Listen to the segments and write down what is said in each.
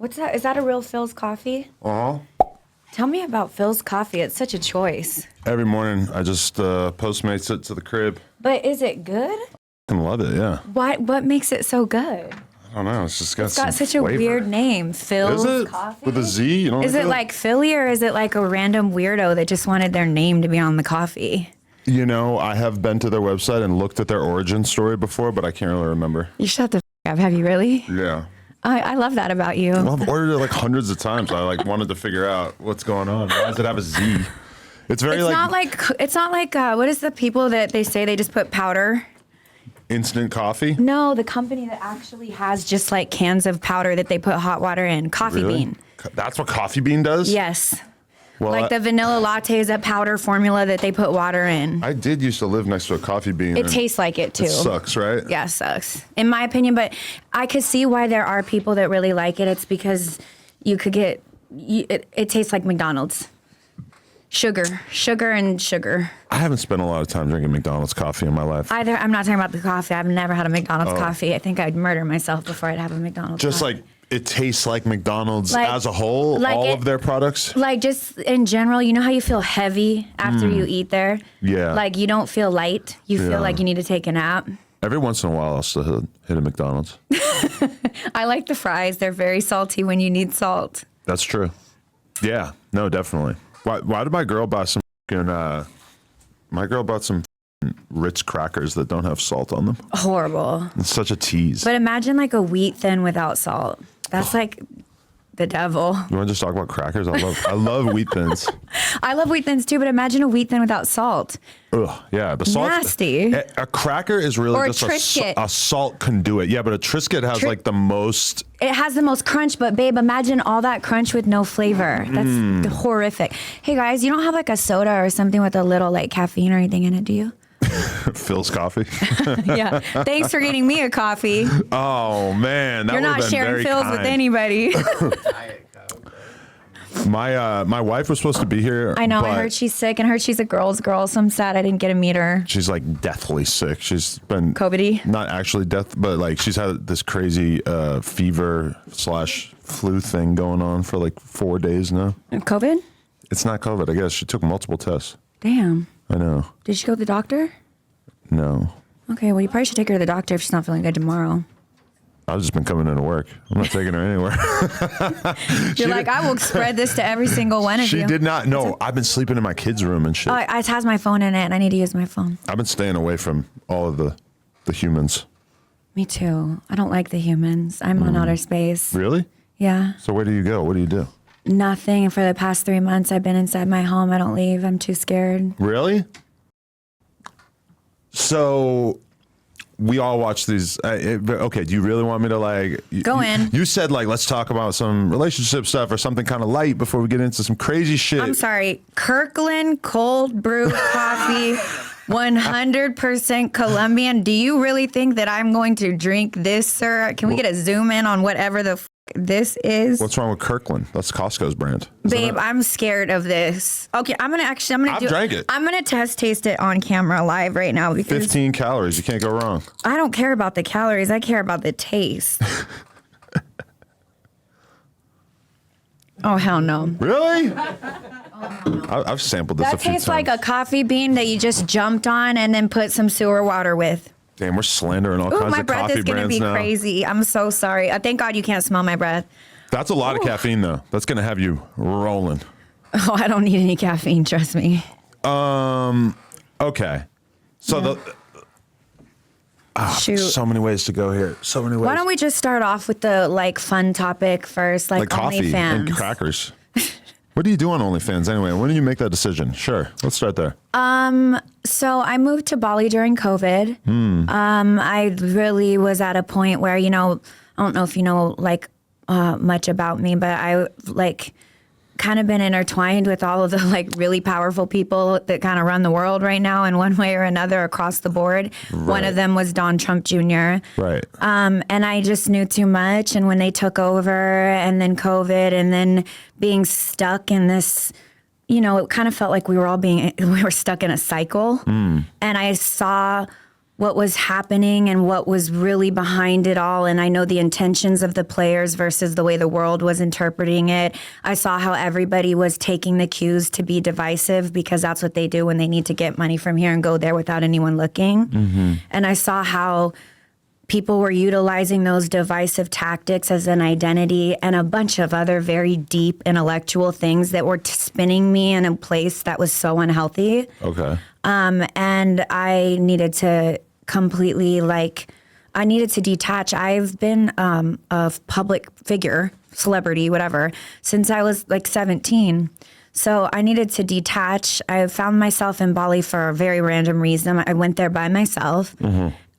What's that? Is that a real Phil's coffee? Uh-huh. Tell me about Phil's coffee. It's such a choice. Every morning, I just Postmates it to the crib. But is it good? I love it, yeah. What makes it so good? I don't know. It's just got It's got some such a flavor. weird name. Phil's Is it? coffee? With a Z? You don't Is it like Philly or is it like a random weirdo that just wanted their name to be on the coffee? You know, I have been to their website and looked at their origin story before, but I can't really remember. You shut the up. Have you really? Yeah. I love that about you. Well, I've ordered it like hundreds of times. I like wanted to figure out what's going on. Why does it have a Z? It's very It's not like what is the people that they say they just put powder? instant coffee. No, the company that actually has just like cans of powder that they put hot water in. Coffee Really? Bean. That's what Coffee Bean does? Yes. Well, Like the vanilla latte is a powder formula that they put water in. I did used to live next to a Coffee Bean. It and tastes like it too. It sucks, right? Yeah, it sucks. In my opinion, but I could see why there are people that really like it. It's because you could get, it tastes like McDonald's. Sugar and sugar. I haven't spent a lot of time drinking McDonald's coffee in my life. Either, I'm not talking about the coffee. I've never had a McDonald's coffee. I think I'd murder myself before I'd have a McDonald's Just coffee. like it tastes like McDonald's Like- as a whole, like all it- of their products. Like just in general, you know how you feel heavy after you eat there? Yeah. Like you don't feel light. You Yeah. feel like you need to take a nap. Every once in a while, I'll still hit a McDonald's. I like the fries. They're very salty when you need salt. That's true. Yeah, no, definitely. Why did my girl buy some Ritz crackers that don't have salt on them? Horrible. It's such a tease. But imagine like a wheat thin without salt. That's like the devil. You want to just talk about crackers? I love wheat thins. I love wheat thins too, but imagine a wheat thin without salt. Ugh, yeah, the salt. Nasty. A cracker is really Or a just Triscuit. a salt conduit. Yeah, but a Triscuit has like the most. It has the most crunch, but babe, imagine all that crunch with no flavor. That's horrific. Hey guys, you don't have like a soda or something with a little like caffeine or anything in it, do you? Phil's coffee. Yeah. Thanks for getting me a coffee. Oh man, that You're not would've been sharing very Phil's kind. with anybody. My wife was supposed to be here. I know. I but heard she's sick and heard she's a girl's girl, so I'm sad I didn't get to meet her. she's like deathly sick. She's been COVID-y? Not actually death, but like she's had this crazy fever/flu thing going on for like 4 days now. COVID? It's not COVID, I guess. She took multiple tests. Damn. I know. Did she go to the doctor? No. Okay, well, you probably should take her to the doctor if she's not feeling good tomorrow. I've just been coming into work. I'm not taking her anywhere. You're like, I will spread this to every single one of you. She did not. No, I've been sleeping in my kids' room and shit. Oh, it has my phone in it, and I need to use my phone. I've been staying away from all of the humans. Me too. I don't like the humans. I'm on outer space. Really? Yeah. So where do you go? What do you do? Nothing. For the past 3 months, I've been inside my home. I don't leave. I'm too scared. Really? So we all watch these. Okay, do you really want me to like Go in. You said like let's talk about some relationship stuff or something kind of light before we get into some crazy shit. I'm sorry. Kirkland cold brew coffee, 100% Colombian. Do you really think that I'm going to drink this, sir? Can we get a zoom in on whatever the this is? What's wrong with Kirkland? That's Costco's brand. Babe, I'm scared of this. Okay, I'm gonna I've drank it. I'm gonna taste it on camera live right now because 15 calories. You can't go wrong. I don't care about the calories. I care about the taste. Oh hell no! Really? I've sampled this a That few tastes times. like a coffee bean that you just jumped on and then put some sewer water with. Damn, we're slandering all Ooh, kinds my of breath coffee is gonna brands be now. crazy. I'm so sorry. Thank God you can't smell my breath. That's a lot of caffeine, though. That's gonna have you rolling. Oh, I don't need any caffeine. Trust me. Okay. So Shoot. so many ways to go here. So many ways. Why don't we just start off with the like fun topic first, like coffee and OnlyFans? crackers? What do you do on OnlyFans anyway? When did you make that decision? Sure, let's start there. So I moved to Bali during COVID. I really was at a point where, I don't know if you know like much about me, but I like kind of been intertwined with all of the like really powerful people that kind of run the world right now in one way or another across the board. One of them was Don Trump Jr. Right. And I just knew too much. And when they took over and then COVID and then being stuck in this, it kind of felt like we were stuck in a cycle. And I saw what was happening and what was really behind it all. And I know the intentions of the players versus the way the world was interpreting it. I saw how everybody was taking the cues to be divisive because that's what they do when they need to get money from here and go there without anyone looking. And I saw how people were utilizing those divisive tactics as an identity and a bunch of other very deep intellectual things that were spinning me in a place that was so unhealthy. Okay. And I needed to completely, I needed to detach. I've been a public figure, celebrity, whatever, since I was 17. So I needed to detach. I found myself in Bali for a very random reason. I went there by myself.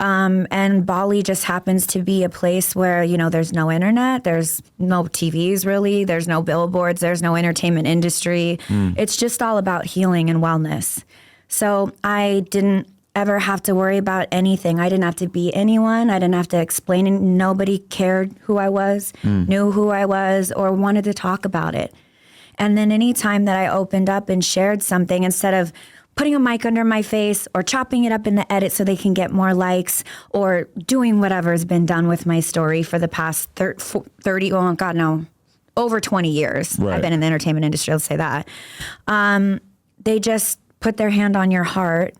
And Bali just happens to be a place where, there's no internet, there's no TVs really, there's no billboards, there's no entertainment industry. It's just all about healing and wellness. So I didn't ever have to worry about anything. I didn't have to be anyone. I didn't have to explain it. Nobody cared who I was, knew who I was, or wanted to talk about it. And then anytime that I opened up and shared something, instead of putting a mic under my face or chopping it up in the edit so they can get more likes or doing whatever's been done with my story for the past 30, oh God, no, over 20 years. Right. I've been in the entertainment industry, let's say that. They just put their hand on your heart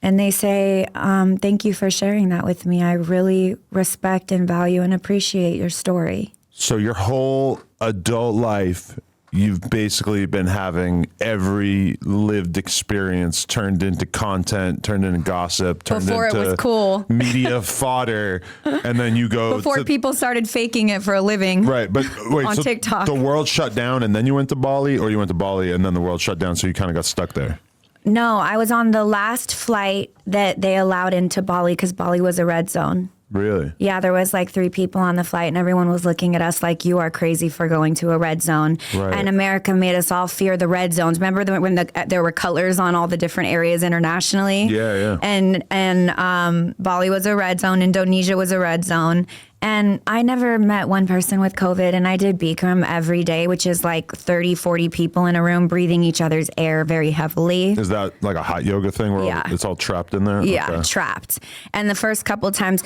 and they say, thank you for sharing that with me. I really respect and value and appreciate your story. So your whole adult life, you've basically been having every lived experience turned into content, turned into gossip, turned Before into it was cool. media fodder, and then you go Before people started faking it for a living. Right, but wait, on so TikTok. the world shut down and then you went to Bali, or you went to Bali and then the world shut down, so you kind of got stuck there? No, I was on the last flight that they allowed into Bali because Bali was a red zone. Really? Yeah, there was 3 people on the flight and everyone was looking at us like, you are crazy for going to a red zone. Right. And America made us all fear the red zones. Remember when there were colors on all the different areas internationally? Yeah. And Bali was a red zone. Indonesia was a red zone. And I never met one person with COVID, and I did Bikram every day, which is 30, 40 people in a room breathing each other's air very heavily. Is that like a hot yoga thing where it's all trapped in there? Yeah, Okay. trapped. And the first couple times,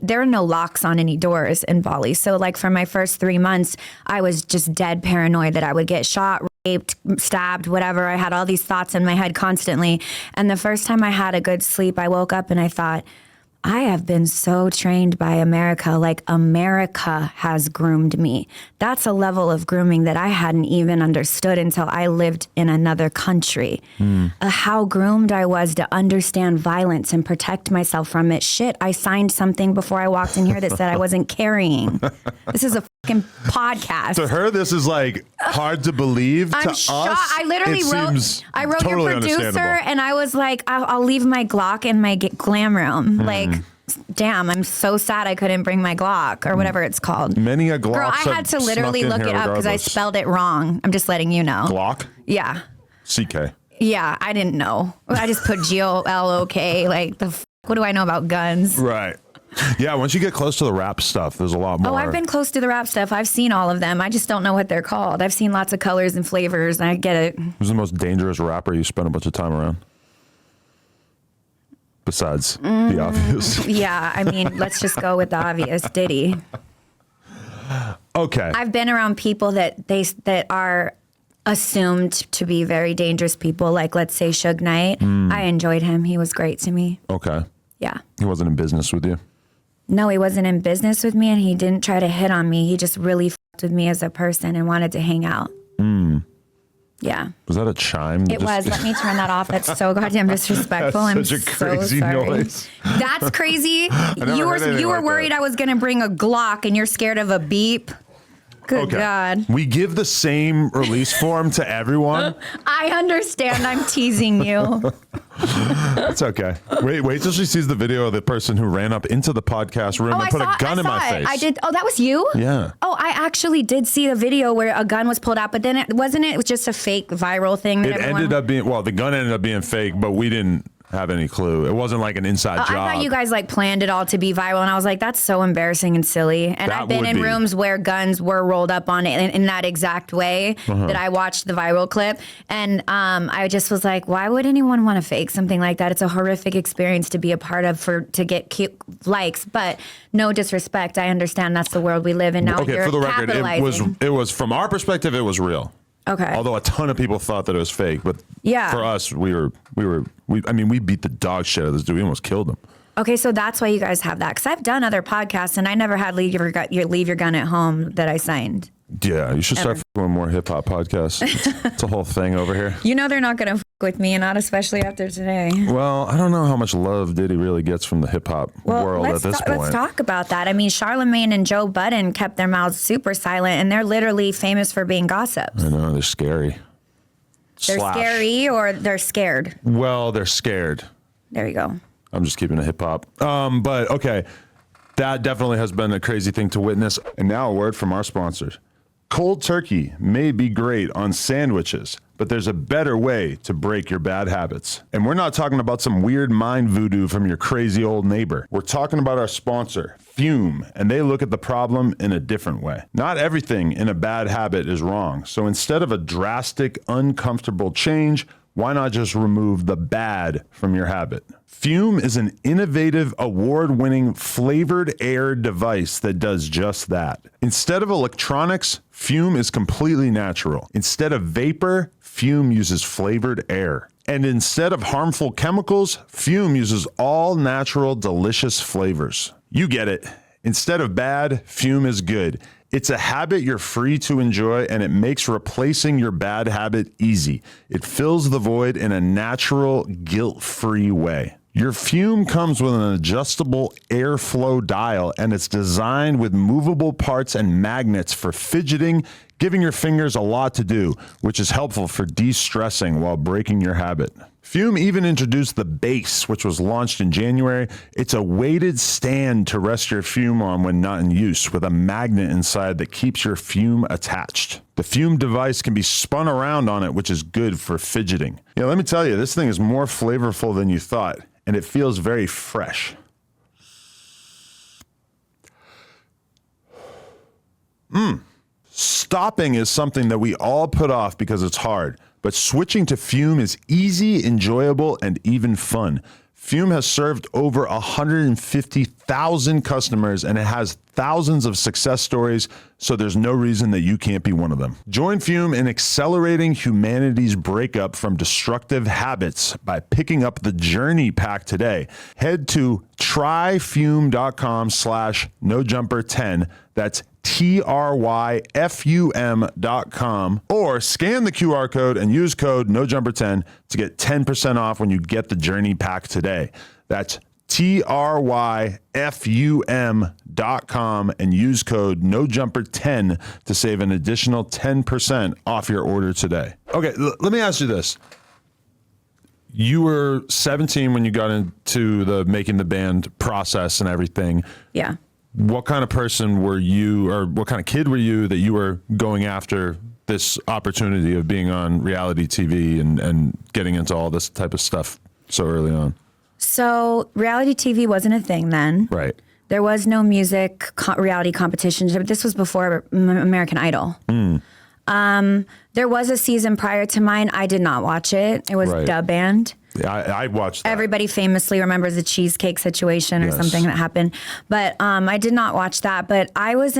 there are no locks on any doors in Bali. So for my first 3 months, I was just dead paranoid that I would get shot, raped, stabbed, whatever. I had all these thoughts in my head constantly. And the first time I had a good sleep, I woke up and I thought, I have been so trained by America, America has groomed me. That's a level of grooming that I hadn't even understood until I lived in another country. How groomed I was to understand violence and protect myself from it. Shit, I signed something before I walked in here that said I wasn't carrying. This is a fucking podcast. To her, this is hard to believe. I'm to shocked. us, I literally wrote totally your producer understandable. and I was like, I'll leave my Glock in my glam room. Damn, I'm so sad I couldn't bring my Glock or whatever it's called. Many a Glock. Girl, I had to literally look it up because I spelled it wrong. I'm just letting you know. Glock? Yeah. CK. Yeah, I didn't know. I just put GOLOK. What do I know about guns? Right. Yeah, once you get close to the rap stuff, there's a lot more. Oh, I've been close to the rap stuff. I've seen all of them. I just don't know what they're called. I've seen lots of colors and flavors, and I get it. Who's the most dangerous rapper you spent a bunch of time around? Besides the obvious. Yeah, let's just go with the obvious. Diddy. Okay. I've been around people that are assumed to be very dangerous people, let's say Suge Knight. I enjoyed him. He was great to me. Okay. Yeah. He wasn't in business with you? No, he wasn't in business with me, and he didn't try to hit on me. He just really fucked with me as a person and wanted to hang out. Yeah. Was that a chime? It was. Let me turn that off. That's so goddamn disrespectful. That's I'm such a so crazy sorry. noise. That's crazy. never You heard anything were like worried that. I was going to bring a Glock, and you're scared of a beep. Good God. We give the same release form to everyone. I understand. I'm teasing you. It's okay. Wait till she sees the video of the person who ran up into the podcast room and put a gun in my face. I did. Oh, that was you? Yeah. Oh, I actually did see the video where a gun was pulled out, but then it was just a fake viral thing. That It ended up being, the gun ended up being fake, but we didn't have any clue. It wasn't like an inside job. I thought you guys like planned it all to be viral, and I was like, that's so embarrassing and silly. And I've been in rooms where guns were rolled up on it in that exact way that I watched the viral clip, and I just was like, why would anyone want to fake something like that? It's a horrific experience to be a part of to get cute likes, but no disrespect. I understand that's the world we live in now. Okay, for the record, it was from our perspective, it was real. Okay. Although a ton of people thought that it was fake, but for us, we beat the dog shit out of this dude. We almost killed him. Okay, so that's why you guys have that. Because I've done other podcasts, and I never had leave your gun at home that I signed. Yeah, you should start doing more hip hop podcasts. It's a whole thing over here. You know they're not going to fuck with me, and not especially after today. Well, I don't know how much love Diddy really gets from the hip hop world at this point. Let's talk about that. I mean, Charlemagne and Joe Budden kept their mouths super silent, and they're literally famous for being gossips. I know, they're scary. They're scary, or they're scared? Well, they're scared. There you go. I'm just keeping it hip hop. But okay, that definitely has been a crazy thing to witness. And now a word from our sponsors. Cold turkey may be great on sandwiches, but there's a better way to break your bad habits. And we're not talking about some weird mind voodoo from your crazy old neighbor. We're talking about our sponsor, Fume, and they look at the problem in a different way. Not everything in a bad habit is wrong. So instead of a drastic, uncomfortable change, why not just remove the bad from your habit? Fume is an innovative, award-winning flavored air device that does just that. Instead of electronics, Fume is completely natural. Instead of vapor, Fume uses flavored air. And instead of harmful chemicals, Fume uses all natural, delicious flavors. You get it. Instead of bad, Fume is good. It's a habit you're free to enjoy, and it makes replacing your bad habit easy. It fills the void in a natural, guilt-free way. Your Fume comes with an adjustable airflow dial, and it's designed with movable parts and magnets for fidgeting, giving your fingers a lot to do, which is helpful for de-stressing while breaking your habit. Fume even introduced the Base, which was launched in January. It's a weighted stand to rest your Fume on when not in use, with a magnet inside that keeps your Fume attached. The Fume device can be spun around on it, which is good for fidgeting. Yeah, let me tell you, this thing is more flavorful than you thought, and it feels very fresh. Stopping is something that we all put off because it's hard, but switching to Fume is easy, enjoyable, and even fun. Fume has served over 150,000 customers, and it has thousands of success stories, so there's no reason that you can't be one of them. Join Fume in accelerating humanity's breakup from destructive habits by picking up the Journey Pack today. Head to tryfume.com/nojumper10. That's tryfum.com, or scan the QR code and use code NOJUMPER10 to get 10% off when you get the Journey Pack today. That's tryfum.com and use code NOJUMPER10 to save an additional 10% off your order today. Okay, let me ask you this. You were 17 when you got into the making the band process and everything. Yeah. What kind of person were you, or what kind of kid were you that you were going after this opportunity of being on reality TV and getting into all this type of stuff so early on? So reality TV wasn't a thing then. Right. There was no music reality competitions. This was before American Idol. There was a season prior to mine. I did not watch it. It was Dub Band. Yeah, I watched that. Everybody famously remembers the cheesecake situation or something that happened. But I did not watch that. But I was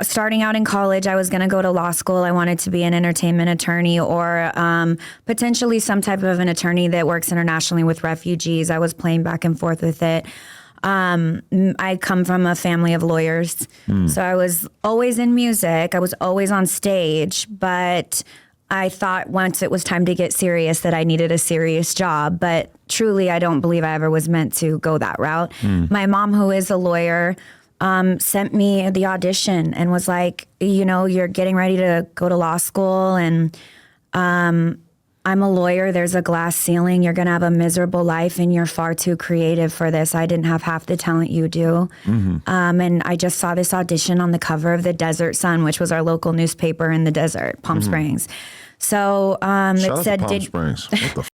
starting out in college. I was going to go to law school. I wanted to be an entertainment attorney, or potentially some type of an attorney that works internationally with refugees. I was playing back and forth with it. I come from a family of lawyers. So I was always in music. I was always on stage. But I thought once it was time to get serious that I needed a serious job. But truly, I don't believe I ever was meant to go that route. My mom, who is a lawyer, sent me the audition and was like, you know, you're getting ready to go to law school, and I'm a lawyer. There's a glass ceiling. You're going to have a miserable life, and you're far too creative for this. I didn't have half the talent you do. And I just saw this audition on the cover of the Desert Sun, which was our local newspaper in the desert, Palm Springs. So it said, Palm Springs. What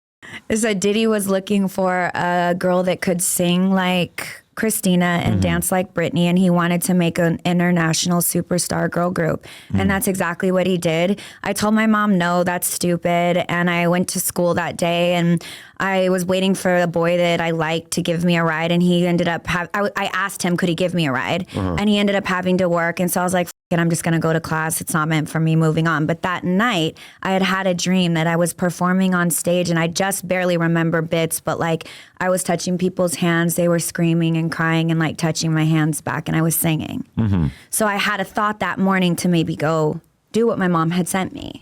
the So Diddy was looking for a girl that could sing like Christina and dance like Britney, and he wanted to make an international superstar girl group. And that's exactly what he did. I told my mom, no, that's stupid. And I went to school that day, and I was waiting for the boy that I liked to give me a ride, and he ended up I asked him, could he give me a ride? And he ended up having to work. And so I was like, F it, I'm just going to go to class. It's not meant for me, moving on. But that night I had a dream that I was performing on stage, and I just barely remember bits, but like I was touching people's hands. They were screaming and crying and like touching my hands back, and I was singing. So I had a thought that morning to maybe go do what my mom had sent me.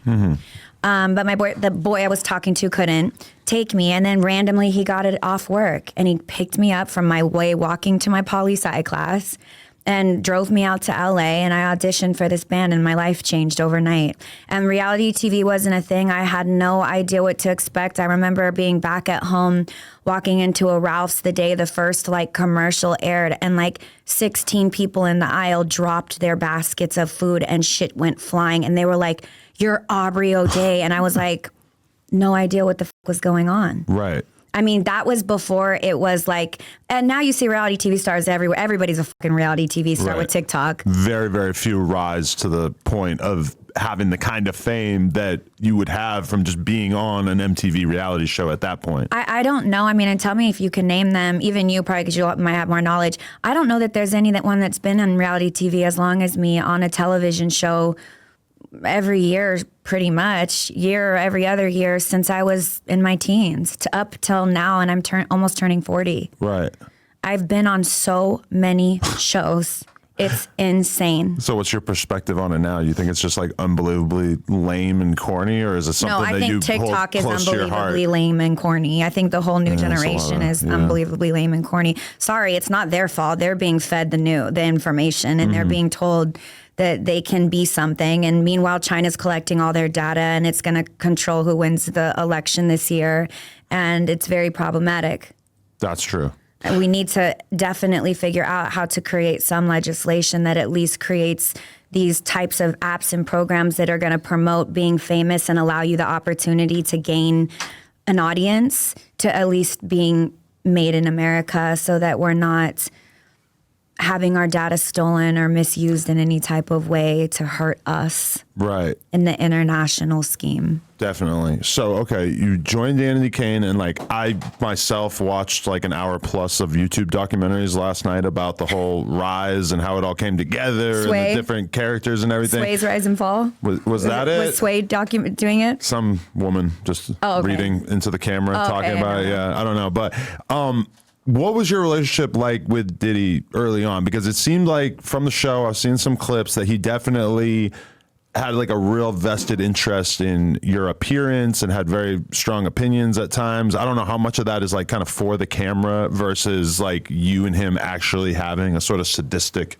But the boy I was talking to couldn't take me. And then randomly he got it off work, and he picked me up from my way walking to my poli-sci class and drove me out to LA, and I auditioned for this band, and my life changed overnight. And reality TV wasn't a thing. I had no idea what to expect. I remember being back at home, walking into a Ralph's the day the first like commercial aired, and like 16 people in the aisle dropped their baskets of food and shit went flying. And they were like, "You're Aubrey O'Day." And I was like, no idea what the was going on. Right. I mean, that was before it was like, and now you see reality TV stars everywhere. Everybody's a fucking reality TV star with TikTok. Very, very few rise to the point of having the kind of fame that you would have from just being on an MTV reality show at that point. I don't know. I mean, and tell me if you can name them, even you probably, because you might have more knowledge. I don't know that there's one that's been on reality TV as long as me on a television show every year, pretty much, every other year since I was in my teens to up till now, and I'm almost turning 40. Right. I've been on so many shows. It's insane. So what's your perspective on it now? You think it's just like unbelievably lame and corny, or is it something that you hold close to your heart? No, I think TikTok is unbelievably lame and corny. I think the whole new generation is unbelievably lame and corny. Sorry, it's not their fault. They're being fed the information, and they're being told that they can be something. And meanwhile, China's collecting all their data, and it's going to control who wins the election this year. And it's very problematic. That's true. We need to definitely figure out how to create some legislation that at least creates these types of apps and programs that are going to promote being famous and allow you the opportunity to gain an audience, to at least being made in America, so that we're not having our data stolen or misused in any type of way to hurt us. Right. In the international scheme. Definitely. So, okay, you joined Danity Kane, and like I myself watched like an hour plus of YouTube documentaries last night about the whole rise and how it all came together, Sway. and the different characters and everything. Sway's Rise and Fall. Was that it? Was Sway doing it? Some woman just reading into the camera, talking about it. Yeah, I don't know. But what was your relationship like with Diddy early on? Because it seemed like from the show, I've seen some clips that he definitely had like a real vested interest in your appearance and had very strong opinions at times. I don't know how much of that is like kind of for the camera versus like you and him actually having a sort of sadistic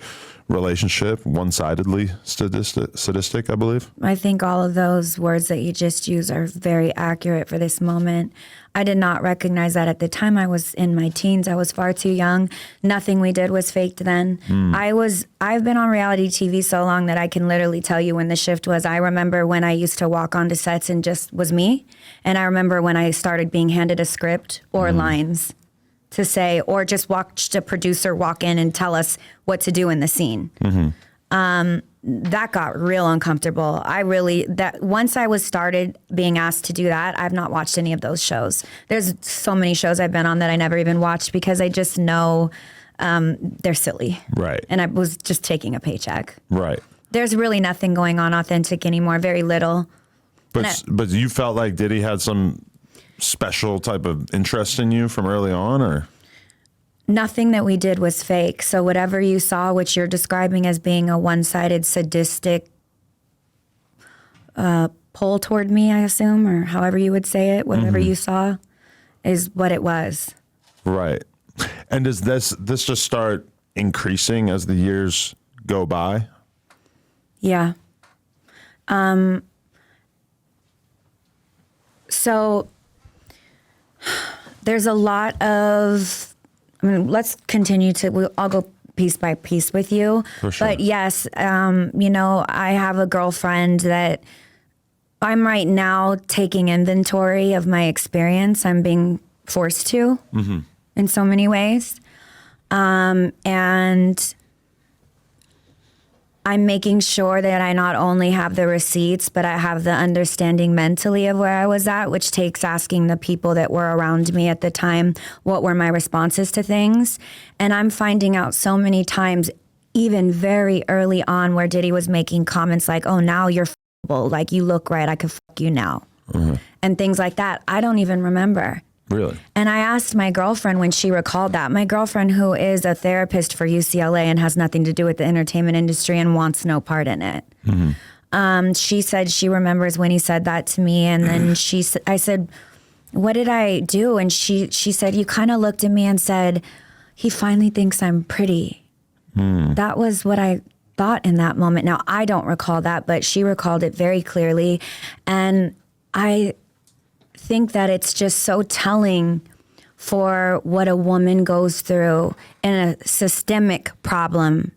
relationship, one-sidedly sadistic, I believe. I think all of those words that you just used are very accurate for this moment. I did not recognize that at the time. I was in my teens. I was far too young. Nothing we did was faked then. I've been on reality TV so long that I can literally tell you when the shift was. I remember when I used to walk onto sets and just was me. And I remember when I started being handed a script or lines to say, or just watched a producer walk in and tell us what to do in the scene. That got real uncomfortable. Once I was started being asked to do that, I've not watched any of those shows. There's so many shows I've been on that I never even watched because I just know they're silly. Right. And I was just taking a paycheck. Right. There's really nothing going on authentic anymore, very little. But you felt like Diddy had some special type of interest in you from early on, or? Nothing that we did was fake. So whatever you saw, which you're describing as being a one-sided sadistic pull toward me, I assume, or however you would say it, whatever you saw is what it was. Right. And does this just start increasing as the years go by? Yeah. So there's a lot of, let's continue I'll go piece by piece with you. For sure. But yes, I have a girlfriend that I'm right now taking inventory of my experience. I'm being forced to in so many ways. And I'm making sure that I not only have the receipts, but I have the understanding mentally of where I was at, which takes asking the people that were around me at the time, what were my responses to things. And I'm finding out so many times, even very early on, where Diddy was making comments like, oh, now you're f***able, like you look right, I could fuck you now. And things like that. I don't even remember. Really? And I asked my girlfriend when she recalled that. My girlfriend, who is a therapist for UCLA and has nothing to do with the entertainment industry and wants no part in it. She said she remembers when he said that to me. And then I said, what did I do? And she said, you kind of looked at me and said, he finally thinks I'm pretty. That was what I thought in that moment. Now, I don't recall that, but she recalled it very clearly. And I think that it's just so telling for what a woman goes through in a systemic problem.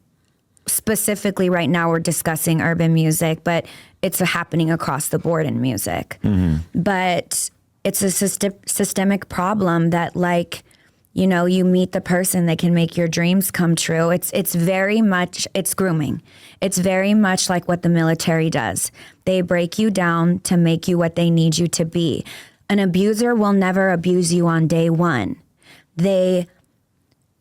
Specifically right now we're discussing urban music, but it's happening across the board in music. But it's a systemic problem that, like, you know, you meet the person that can make your dreams come true. It's very much, it's grooming. It's very much like what the military does. They break you down to make you what they need you to be. An abuser will never abuse you on day one. They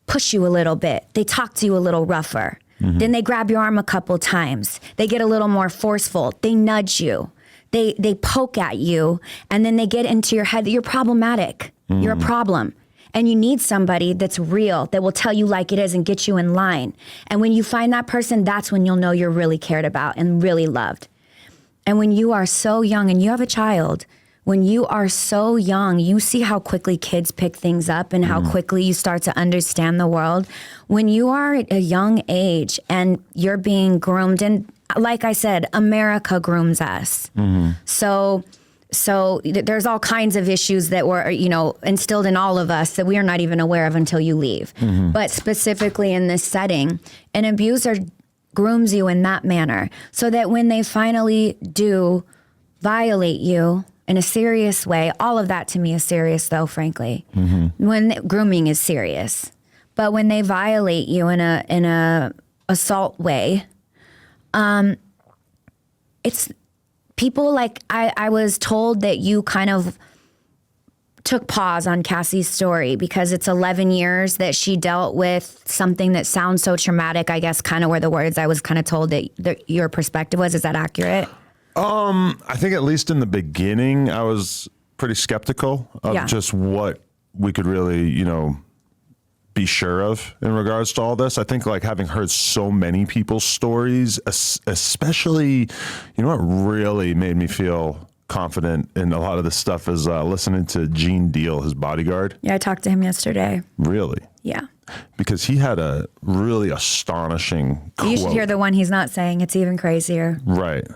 push you a little bit. They talk to you a little rougher. Then they grab your arm a couple times. They get a little more forceful. They nudge you. They poke at you. And then they get into your head that you're problematic. You're a problem. And you need somebody that's real, that will tell you like it is and get you in line. And when you find that person, that's when you'll know you're really cared about and really loved. And when you are so young and you have a child, when you are so young, you see how quickly kids pick things up and how quickly you start to understand the world. When you are at a young age and you're being groomed, and like I said, America grooms us. So there's all kinds of issues that were, you know, instilled in all of us that we are not even aware of until you leave. But specifically in this setting, an abuser grooms you in that manner so that when they finally do violate you in a serious way, all of that to me is serious though, frankly, when grooming is serious. But when they violate you in a assault way, it's people like, I was told that you kind of took pause on Cassie's story because it's 11 years that she dealt with something that sounds so traumatic, I guess kind of were the words I was kind of told that your perspective was. Is that accurate? I think at least in the beginning, I was pretty skeptical of just what we could really, you know, be sure of in regards to all this. I think like having heard so many people's stories, especially, you know, what really made me feel confident in a lot of this stuff is listening to Gene Deal, his bodyguard. Yeah, I talked to him yesterday. Really? Yeah. Because he had a really astonishing quote. You should hear the one he's not saying. It's even crazier. Right.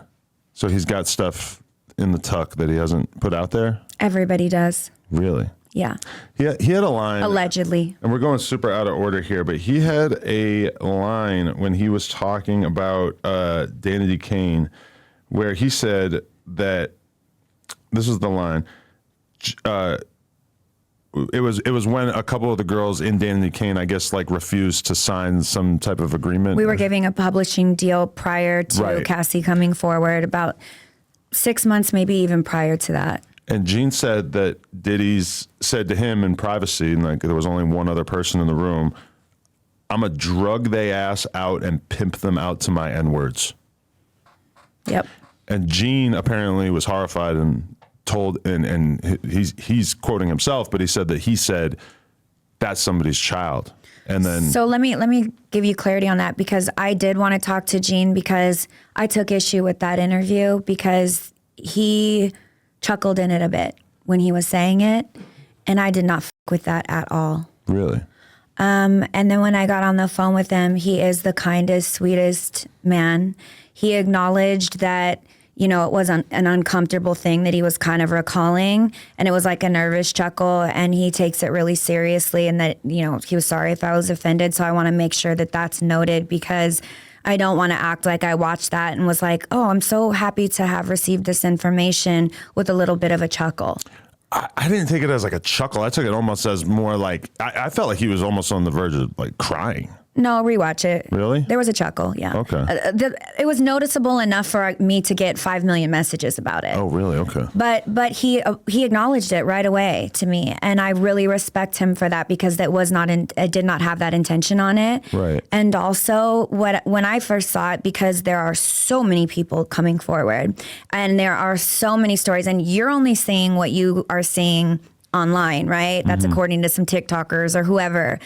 So he's got stuff in the tuck that he hasn't put out there? Everybody does. Really? Yeah. He had a line. Allegedly. And we're going super out of order here, but he had a line when he was talking about Danity Kane where he said that, this is the line, it was when a couple of the girls in Danity Kane, I guess, like refused to sign some type of agreement. We were giving a publishing deal prior to Cassie coming forward, about 6 months, maybe even prior to that. And Gene said that Diddy's said to him in privacy, and like there was only one other person in the room, I'm gonna drug they ass out and pimp them out to my N-words. Yep. And Gene apparently was horrified and told, and he's quoting himself, but he said that he said that's somebody's child. And then so let me give you clarity on that, because I did want to talk to Gene because I took issue with that interview because he chuckled in it a bit when he was saying it, and I did not fuck with that at all. Really? And then when I got on the phone with him, he is the kindest, sweetest man. He acknowledged that, you know, it was an uncomfortable thing that he was kind of recalling, and it was like a nervous chuckle, and he takes it really seriously, and that, you know, he was sorry if I was offended. So I want to make sure that that's noted, because I don't want to act like I watched that and was like, oh, I'm so happy to have received this information with a little bit of a chuckle. I didn't take it as like a chuckle. I took it almost as more like, I felt like he was almost on the verge of like crying. No, rewatch it. Really? There was a chuckle, yeah. Okay. It was noticeable enough for me to get 5 million messages about it. Oh, really? Okay. But he acknowledged it right away to me, and I really respect him for that because it did not have that intention on it. Right. And also, when I first saw it, because there are so many people coming forward, and there are so many stories, and you're only seeing what you are seeing online, right? That's according to some TikTokers or whoever.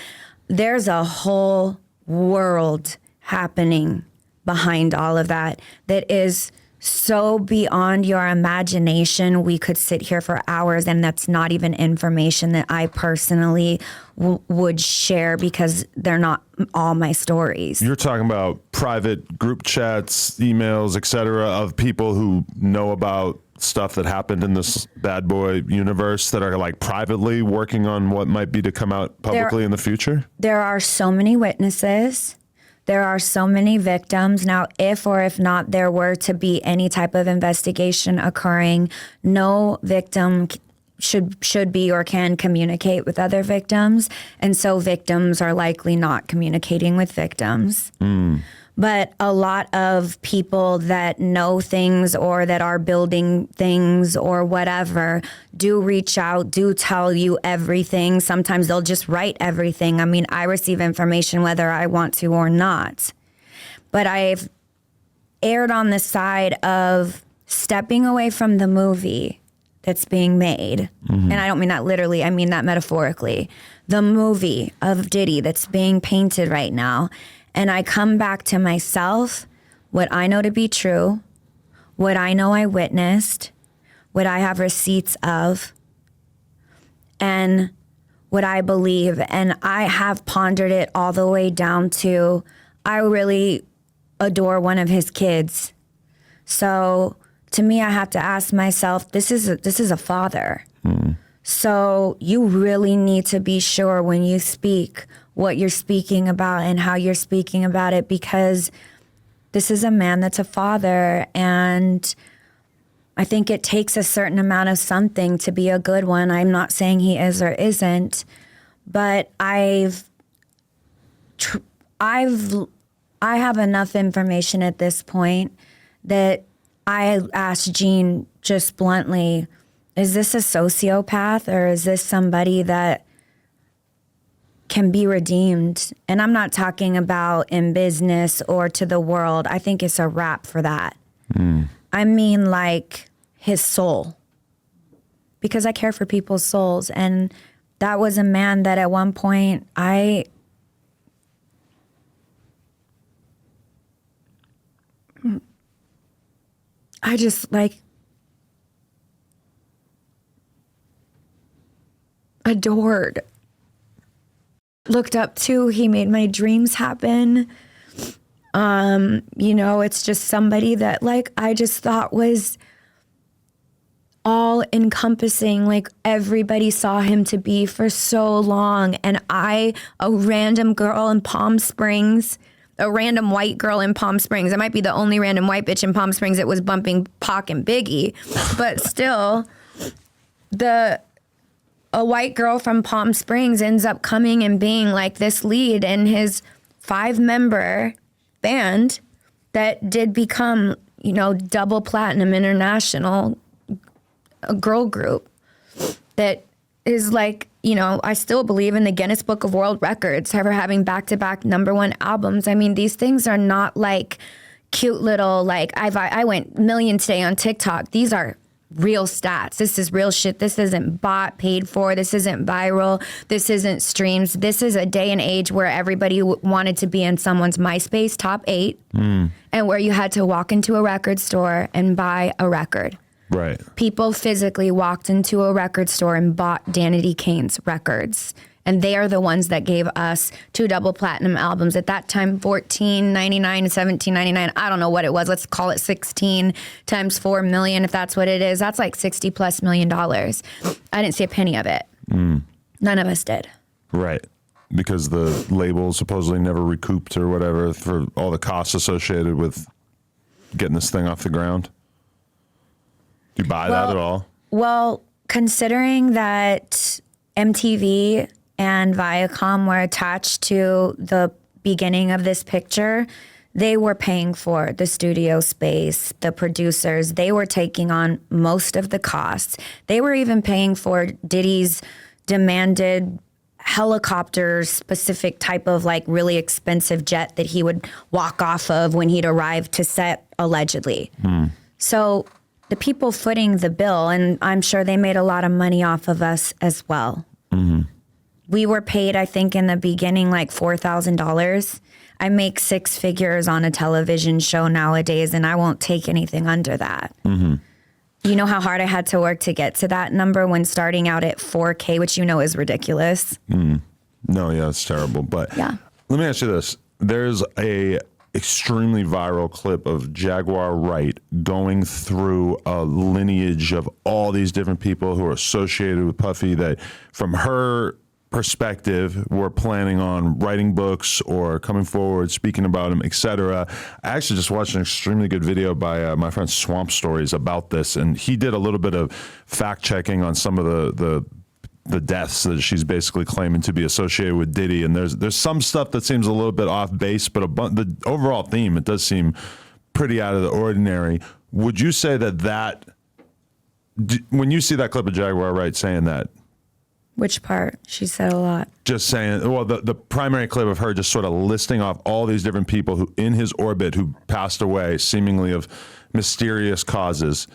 There's a whole world happening behind all of that is so beyond your imagination. We could sit here for hours, and that's not even information that I personally would share because they're not all my stories. You're talking about private group chats, emails, etc., of people who know about stuff that happened in this bad boy universe that are like privately working on what might be to come out publicly in the future? There are so many witnesses. There are so many victims. Now, if or if not there were to be any type of investigation occurring, no victim should be or can communicate with other victims. And so victims are likely not communicating with victims. But a lot of people that know things or that are building things or whatever do reach out, do tell you everything. Sometimes they'll just write everything. I mean, I receive information whether I want to or not. But I've erred on the side of stepping away from the movie that's being made. And I don't mean that literally, I mean that metaphorically. The movie of Diddy that's being painted right now. And I come back to myself, what I know to be true, what I know I witnessed, what I have receipts of, and what I believe. And I have pondered it all the way down to, I really adore one of his kids. So to me, I have to ask myself, this is a father. So you really need to be sure when you speak what you're speaking about and how you're speaking about it, because this is a man that's a father, and I think it takes a certain amount of something to be a good one. I'm not saying he is or isn't, but I have enough information at this point that I asked Gene just bluntly, is this a sociopath or is this somebody that can be redeemed? And I'm not talking about in business or to the world. I think it's a wrap for that. I mean like his soul, because I care for people's souls. And that was a man that at one point I just like adored, looked up to. He made my dreams happen. It's just somebody that like I just thought was all encompassing, like everybody saw him to be for so long. And a random girl in Palm Springs, a random white girl in Palm Springs. I might be the only random white bitch in Palm Springs that was bumping Pac and Biggie, but still a white girl from Palm Springs ends up coming and being like this lead in his 5-member band that did become, double platinum international, a girl group that is like, I still believe in the Guinness Book of World Records for having back-to-back #1 albums. I mean, these things are not like cute little, like I went million today on TikTok. These are real stats. This is real shit. This isn't bought, paid for. This isn't viral. This isn't streams. This is a day and age where everybody wanted to be in someone's MySpace top 8 and where you had to walk into a record store and buy a record. Right. People physically walked into a record store and bought Danity Kane's records. And they are the ones that gave us 2 double platinum albums. At that time, $14.99, $17.99. I don't know what it was. Let's call it 16 times 4 million, if that's what it is. That's like $60+ million. I didn't see a penny of it. None of us did. Right. because the label supposedly never recouped or whatever for all the costs associated with getting this thing off the ground? Do you buy that at all? Well, considering that MTV and Viacom were attached to the beginning of this picture, they were paying for the studio space, the producers. They were taking on most of the costs. They were even paying for Diddy's demanded helicopter specific type of like really expensive jet that he would walk off of when he'd arrive to set, allegedly. So the people footing the bill, and I'm sure they made a lot of money off of us as well. We were paid, I think, in the beginning, like $4,000. I make six figures on a television show nowadays, and I won't take anything under that. You know how hard I had to work to get to that number when starting out at 4K, which you know is ridiculous. No, yeah, it's terrible. But Yeah. let me ask you this. There's a extremely viral clip of Jaguar Wright going through a lineage of all these different people who are associated with Puffy that from her perspective were planning on writing books or coming forward, speaking about him, etc. I actually just watched an extremely good video by my friend Swamp Stories about this, and he did a little bit of fact checking on some of the deaths that she's basically claiming to be associated with Diddy. And there's some stuff that seems a little bit off base, but the overall theme, it does seem pretty out of the ordinary. Would you say that when you see that clip of Jaguar Wright saying that, Which part? She said a lot. just saying, well, the primary clip of her just sort of listing off all these different people who in his orbit who passed away seemingly of mysterious causes.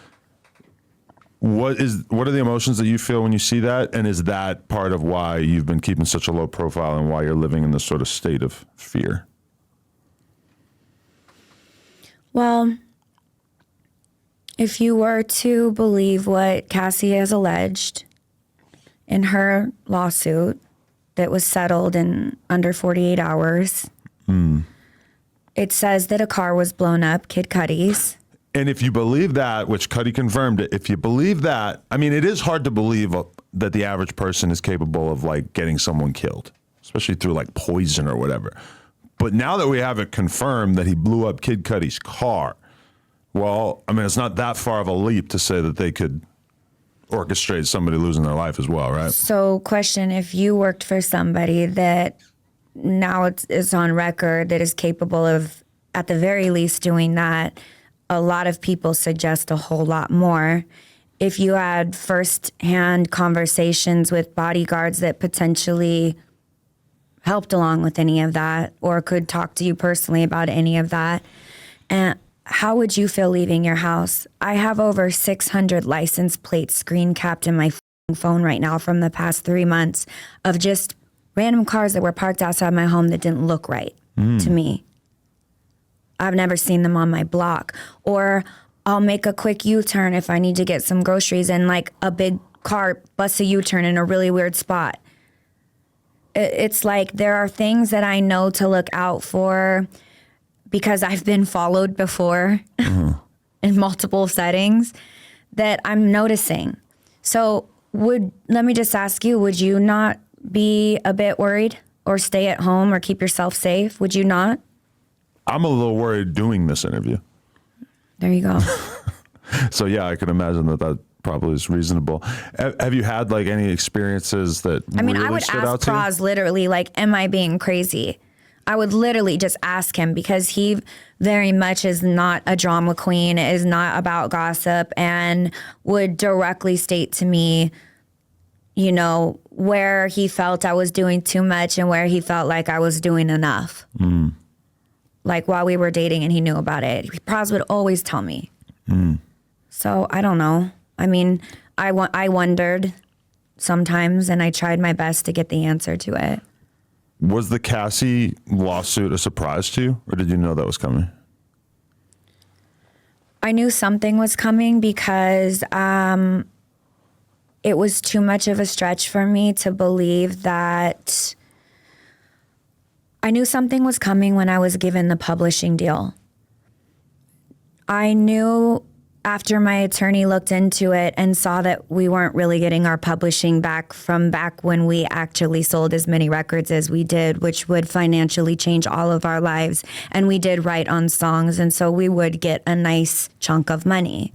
What are the emotions that you feel when you see that? And is that part of why you've been keeping such a low profile and why you're living in this sort of state of fear? Well, if you were to believe what Cassie has alleged in her lawsuit that was settled in under 48 hours, it says that a car was blown up, Kid Cudi's. And if you believe that, which Cudi confirmed it, if you believe that, I mean, it is hard to believe that the average person is capable of like getting someone killed, especially through like poison or whatever. But now that we have it confirmed that he blew up Kid Cudi's car, well, I mean, it's not that far of a leap to say that they could orchestrate somebody losing their life as well, right? So question, if you worked for somebody that now it's on record that is capable of at the very least doing that, a lot of people suggest a whole lot more. If you had first-hand conversations with bodyguards that potentially helped along with any of that or could talk to you personally about any of that, and how would you feel leaving your house? I have over 600 license plates screen capped in my phone right now from the past 3 months of just random cars that were parked outside my home that didn't look right to me. I've never seen them on my block. Or I'll make a quick U-turn if I need to get some groceries and like a big car busts a U-turn in a really weird spot. It's like there are things that I know to look out for because I've been followed before in multiple settings that I'm noticing. So let me just ask you, would you not be a bit worried or stay at home or keep yourself safe? Would you not? I'm a little worried doing this interview. There you go. So yeah, I can imagine that probably is reasonable. Have you had like any experiences that really I would stood out ask to you? Praz literally, like, am I being crazy? I would literally just ask him because he very much is not a drama queen, is not about gossip, and would directly state to me, you know, where he felt I was doing too much and where he felt like I was doing enough. Like while we were dating and he knew about it. Praz would always tell me. So I don't know. I mean, I wondered sometimes and I tried my best to get the answer to it. Was the Cassie lawsuit a surprise to you, or did you know that was coming? I knew something was coming because it was too much of a stretch for me to believe that. I knew something was coming when I was given the publishing deal. I knew after my attorney looked into it and saw that we weren't really getting our publishing back from back when we actually sold as many records as we did, which would financially change all of our lives. And we did write on songs, and so we would get a nice chunk of money.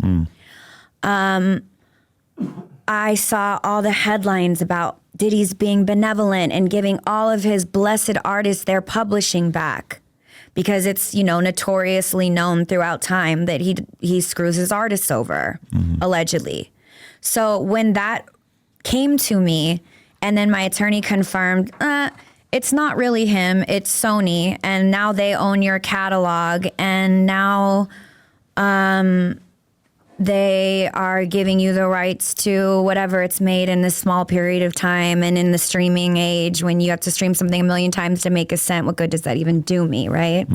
I saw all the headlines about Diddy's being benevolent and giving all of his blessed artists their publishing back, because it's, notoriously known throughout time that he screws his artists over, allegedly. So when that came to me, and then my attorney confirmed, it's not really him, it's Sony, and now they own your catalog, and now they are giving you the rights to whatever it's made in this small period of time. And in the streaming age, when you have to stream something 1 million times to make a cent, what good does that even do me, right?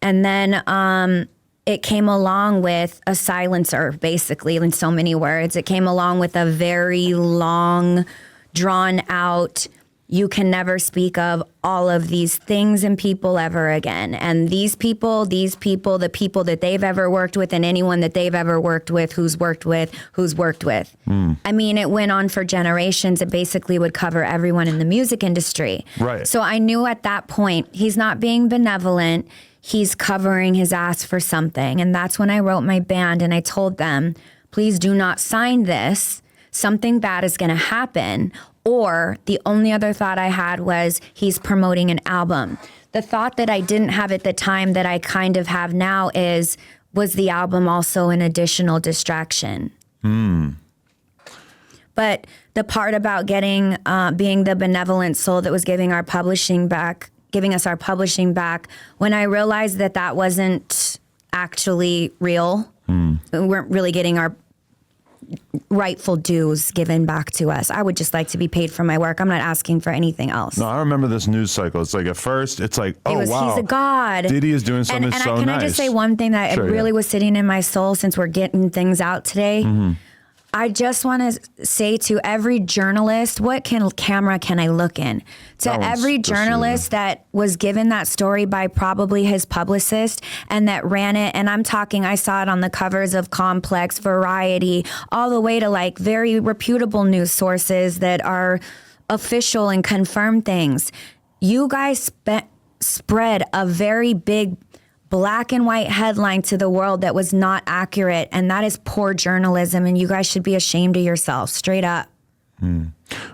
And then it came along with a silencer, basically, in so many words. It came along with a very long, drawn out, you can never speak of all of these things and people ever again. And these people, the people that they've ever worked with, and anyone that they've ever worked with, who's worked with. I mean, it went on for generations. It basically would cover everyone in the music industry. Right. So I knew at that point, he's not being benevolent. He's covering his ass for something. And that's when I wrote my band, and I told them, please do not sign this. Something bad is going to happen. Or the only other thought I had was he's promoting an album. The thought that I didn't have at the time that I kind of have now is, was the album also an additional distraction? But the part about getting, being the benevolent soul that was giving us our publishing back, when I realized that that wasn't actually real, we weren't really getting our rightful dues given back to us. I would just like to be paid for my work. I'm not asking for anything else. No, I remember this news cycle. It's like at first, it's like, wow. He's a god. Diddy is doing something so nice. Can I just say one thing that really was sitting in my soul since we're getting things out today? I just want to say to every journalist, what camera can I look in? To every journalist that was given that story by probably his publicist and that ran it, and I'm talking, I saw it on the covers of Complex, Variety, all the way to like very reputable news sources that are official and confirm things. You guys spread a very big black and white headline to the world that was not accurate, and that is poor journalism, and you guys should be ashamed of yourselves, straight up.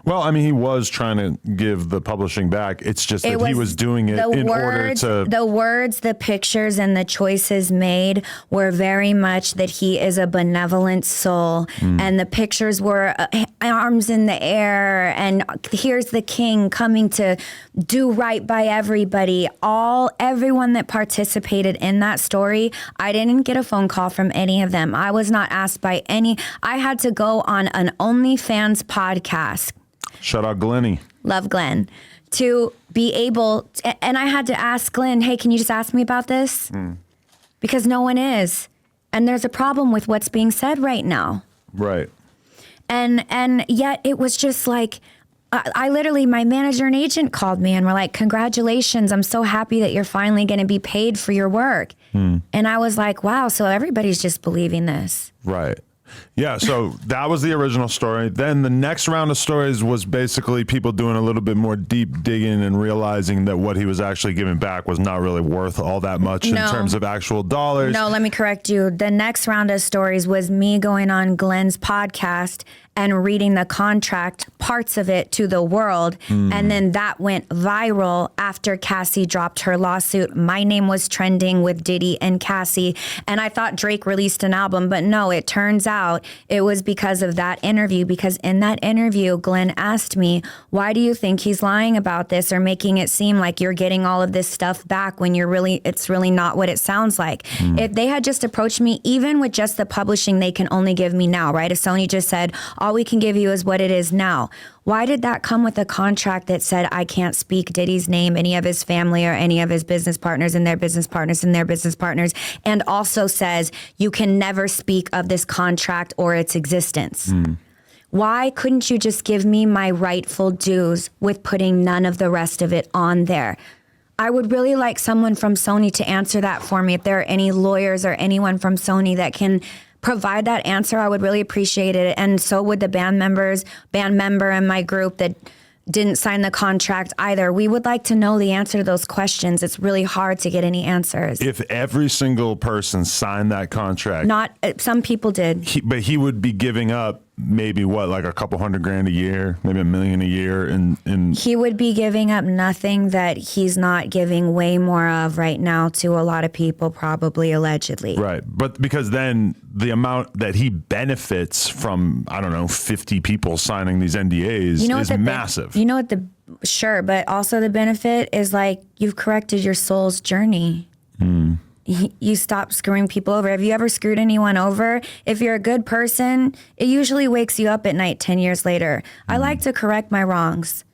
Well, I mean, he was trying to give the publishing back. It's just that he was doing it in order to... The words, the pictures, and the choices made were very much that he is a benevolent soul. And the pictures were arms in the air, and here's the king coming to do right by everybody. Everyone that participated in that story, I didn't get a phone call from any of them. I was not asked by any... I had to go on an Onlyfans podcast. Shout out Glenny. Love Glenn. To be able, and I had to ask Glenn, hey, can you just ask me about this? Because no one is. And there's a problem with what's being said right now. Right. And yet it was just like, I literally, my manager and agent called me and were like, congratulations, I'm so happy that you're finally going to be paid for your work. And I was like, wow, so everybody's just believing this. Right. Yeah, so that was the original story. Then the next round of stories was basically people doing a little bit more deep digging and realizing that what he was actually giving back was not really worth all that much in terms of actual dollars. No, let me correct you. The next round of stories was me going on Glenn's podcast and reading the contract, parts of it, to the world. And then that went viral after Cassie dropped her lawsuit. My name was trending with Diddy and Cassie. And I thought Drake released an album, but no, it turns out it was because of that interview. Because in that interview, Glenn asked me, why do you think he's lying about this or making it seem like you're getting all of this stuff back when it's really not what it sounds like? If they had just approached me, even with just the publishing they can only give me now, right? If Sony just said, all we can give you is what it is now. Why did that come with a contract that said I can't speak Diddy's name, any of his family, or any of his business partners and their business partners and their business partners, and also says you can never speak of this contract or its existence? Why couldn't you just give me my rightful dues with putting none of the rest of it on there? I would really like someone from Sony to answer that for me. If there are any lawyers or anyone from Sony that can provide that answer, I would really appreciate it. And so would the band member in my group that didn't sign the contract either. We would like to know the answer to those questions. It's really hard to get any answers. If every single person signed that contract, some people did. But he would be giving up maybe like a couple $100,000 a year, maybe $1 million a year. He would be giving up nothing that he's not giving way more of right now to a lot of people, probably allegedly. Right. But because then the amount that he benefits from, I don't know, 50 people signing these NDAs is massive. You know what sure, but also the benefit is like you've corrected your soul's journey. You stop screwing people over. Have you ever screwed anyone over? If you're a good person, it usually wakes you up at night 10 years later. I like to correct my wrongs.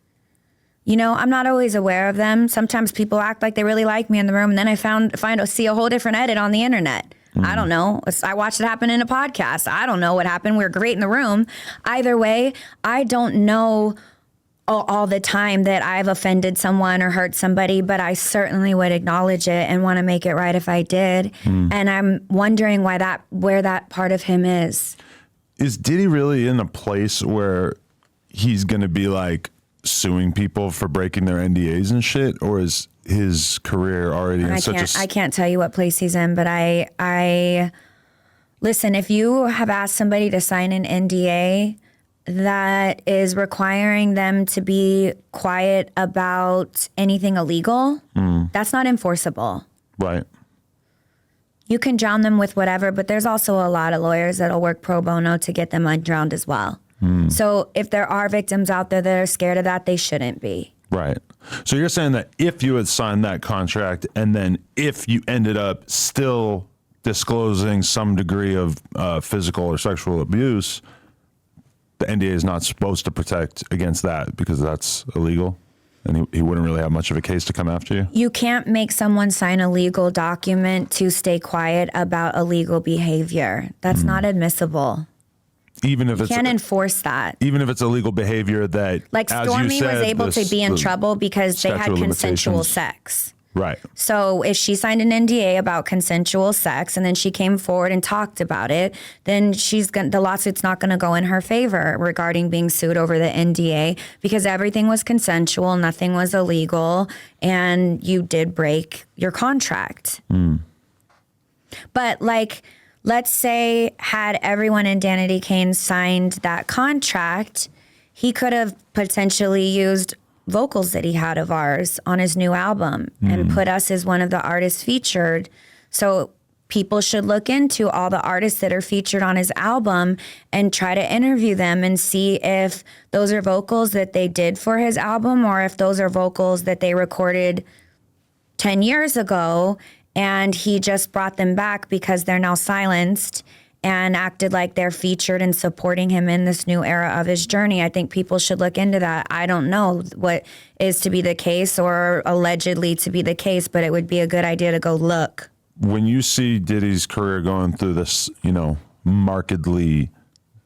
You know, I'm not always aware of them. Sometimes people act like they really like me in the room, and then I see a whole different edit on the internet. I don't know. I watched it happen in a podcast. I don't know what happened. We were great in the room. Either way, I don't know all the time that I've offended someone or hurt somebody, but I certainly would acknowledge it and want to make it right if I did. And I'm wondering where that part of him is. Is Diddy really in a place where he's going to be like suing people for breaking their NDAs and shit, or is his career already in I can't tell you what place he's in, but I listen, if you have asked somebody to sign an NDA that is requiring them to be quiet about anything illegal, that's not enforceable. Right. You can drown them with whatever, but there's also a lot of lawyers that'll work pro bono to get them undrowned as well. So if there are victims out there that are scared of that, they shouldn't be. Right. So you're saying that if you had signed that contract and then if you ended up still disclosing some degree of physical or sexual abuse, the NDA is not supposed to protect against that because that's illegal, and he wouldn't really have much of a case to come after you? You can't make someone sign a legal document to stay quiet about illegal behavior. That's not admissible. Even if you can't enforce that. Even if it's illegal behavior that, like Stormy was able to be in trouble because they had consensual sex. Right. So if she signed an NDA about consensual sex and then she came forward and talked about it, then the lawsuit's not going to go in her favor regarding being sued over the NDA because everything was consensual, nothing was illegal, and you did break your contract. But like, let's say had everyone in Danity Kane signed that contract, he could have potentially used vocals that he had of ours on his new album and put us as one of the artists featured. So people should look into all the artists that are featured on his album and try to interview them and see if those are vocals that they did for his album or if those are vocals that they recorded 10 years ago and he just brought them back because they're now silenced and acted like they're featured and supporting him in this new era of his journey. I think people should look into that. I don't know what is to be the case or allegedly to be the case, but it would be a good idea to go look. When you see Diddy's career going through this, markedly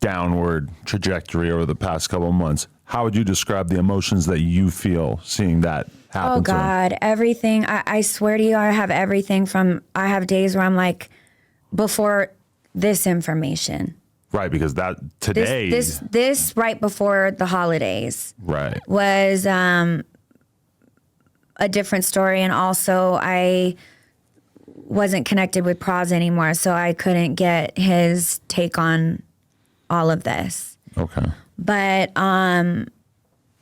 downward trajectory over the past couple of months, how would you describe the emotions that you feel seeing that happen? Oh, God, everything. I swear to you, I have days where I'm like, before this information. Right, because that today... This right before the holidays. Right. Was a different story. And also I wasn't connected with Praz anymore, so I couldn't get his take on all of this. Okay. But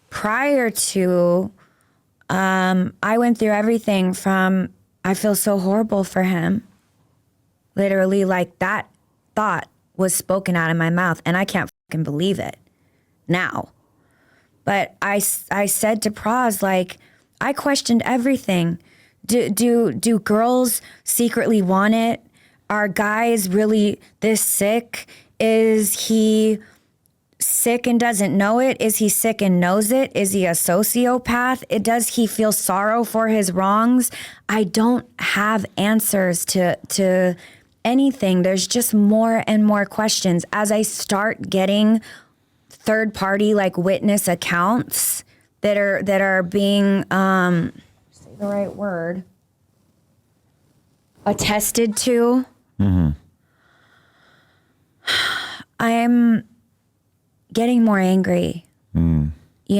prior to, I went through everything from, I feel so horrible for him. Literally, like that thought was spoken out of my mouth, and I can't fucking believe it now. But I said to Praz, like, I questioned everything. Do girls secretly want it? Are guys really this sick? Is he sick and doesn't know it? Is he sick and knows it? Is he a sociopath? Does he feel sorrow for his wrongs? I don't have answers to anything. There's just more and more questions. As I start getting third party like witness accounts that are being say the right word, attested to. I'm getting more angry. You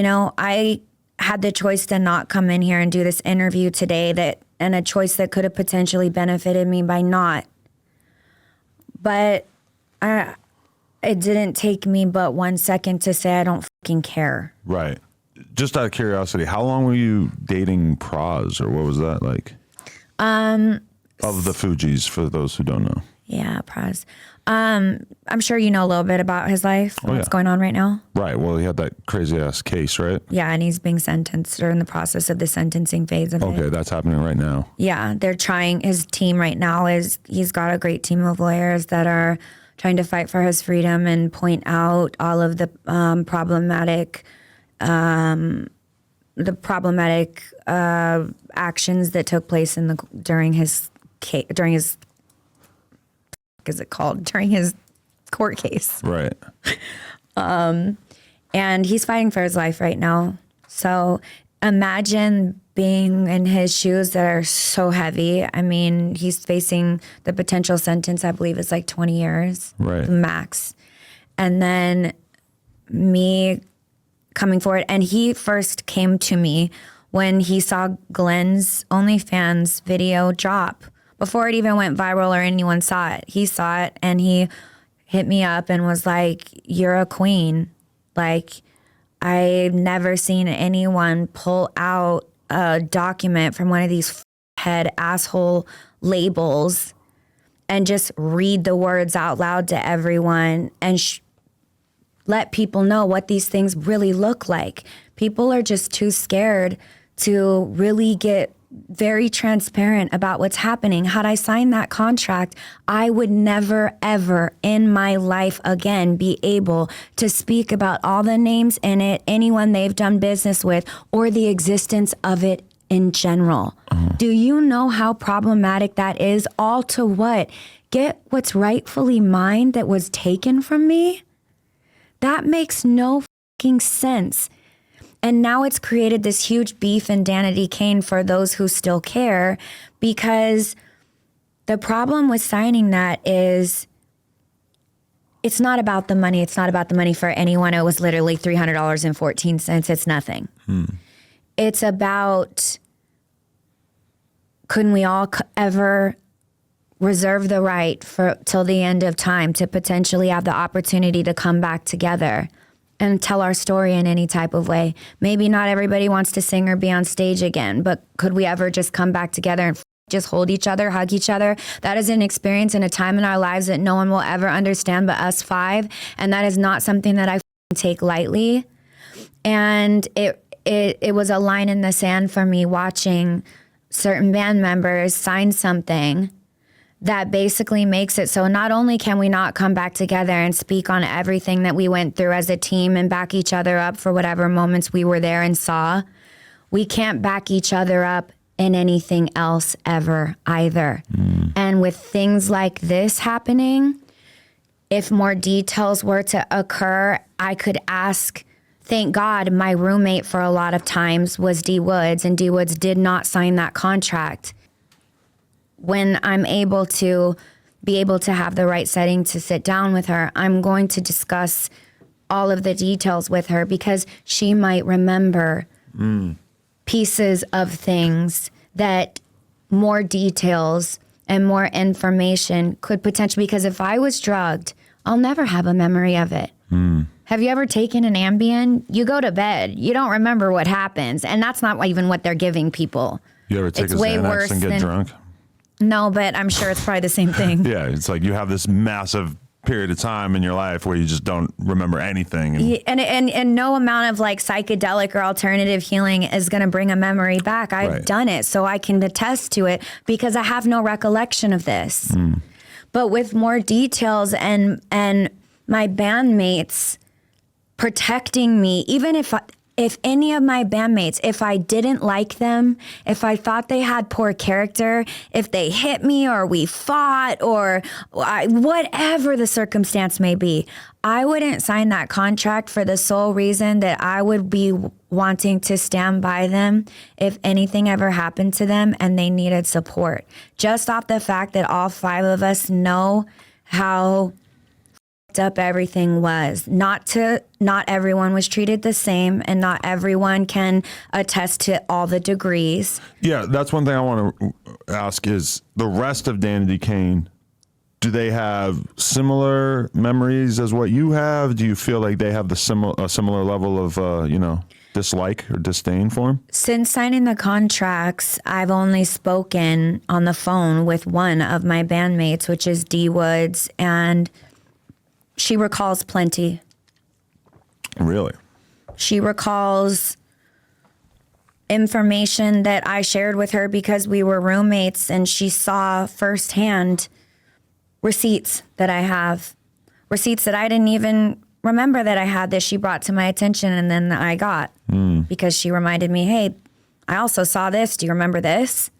know, I had the choice to not come in here and do this interview today, and a choice that could have potentially benefited me by not. But it didn't take me but 1 second to say I don't fucking care. Right. Just out of curiosity, how long were you dating Praz, or what was that like? Of the Fugees, for those who don't know. Yeah, Praz. I'm sure you know a little bit about his life, what's going on right now. Right. Well, he had that crazy ass case, right? Yeah, and he's being sentenced or in the process of the sentencing phase of it. Okay, that's happening right now. Yeah, they're trying. His team right now he's got a great team of lawyers that are trying to fight for his freedom and point out all of the problematic actions that took place during his court case. Right. And he's fighting for his life right now. So imagine being in his shoes that are so heavy. I mean, he's facing the potential sentence, I believe, is like 20 years, right, max. And then me coming forward, and he first came to me when he saw Glenn's OnlyFans video drop. Before it even went viral or anyone saw it, he saw it and he hit me up and was like, "You're a queen." Like, I've never seen anyone pull out a document from one of these head asshole labels and just read the words out loud to everyone and let people know what these things really look like. People are just too scared to really get very transparent about what's happening. Had I signed that contract, I would never, ever in my life again be able to speak about all the names in it, anyone they've done business with, or the existence of it in general. Do you know how problematic that is? All to what? Get what's rightfully mine that was taken from me? That makes no fucking sense. And now it's created this huge beef in Danity Kane for those who still care, because the problem with signing that is it's not about the money. It's not about the money for anyone. It was literally $300.14. It's nothing. It's about, couldn't we all ever reserve the right for till the end of time to potentially have the opportunity to come back together and tell our story in any type of way? Maybe not everybody wants to sing or be on stage again, but could we ever just come back together and just hold each other, hug each other? That is an experience and a time in our lives that no one will ever understand but us five. And that is not something that I take lightly. And it was a line in the sand for me watching certain band members sign something that basically makes it so not only can we not come back together and speak on everything that we went through as a team and back each other up for whatever moments we were there and saw, we can't back each other up in anything else ever either. And with things like this happening, if more details were to occur, I could ask. Thank God my roommate for a lot of times was D Woods, and D Woods did not sign that contract. When I'm able to have the right setting to sit down with her, I'm going to discuss all of the details with her, because she might remember pieces of things that more details and more information could potentially, because if I was drugged, I'll never have a memory of it. Have you ever taken an Ambien? You go to bed, you don't remember what happens. And that's not even what they're giving people. You ever take a Xanax and get drunk? No, but I'm sure it's probably the same thing. Yeah, it's like you have this massive period of time in your life where you just don't remember anything. And no amount of like psychedelic or alternative healing is going to bring a memory back. I've done it, so I can attest to it, because I have no recollection of this. But with more details and my bandmates protecting me, even if any of my bandmates, if I didn't like them, if I thought they had poor character, if they hit me or we fought or whatever the circumstance may be, I wouldn't sign that contract for the sole reason that I would be wanting to stand by them if anything ever happened to them and they needed support. Just off the fact that all five of us know how up everything was. Not everyone was treated the same, and not everyone can attest to all the degrees. Yeah, that's one thing I want to ask is the rest of Danity Kane, do they have similar memories as what you have? Do you feel like they have a similar level of, dislike or disdain for him? Since signing the contracts, I've only spoken on the phone with one of my bandmates, which is D Woods, and she recalls plenty. Really? She recalls information that I shared with her because we were roommates, and she saw firsthand receipts that I have, receipts that I didn't even remember that I had, that she brought to my attention, and then I got because she reminded me, hey, I also saw this. Do you remember this?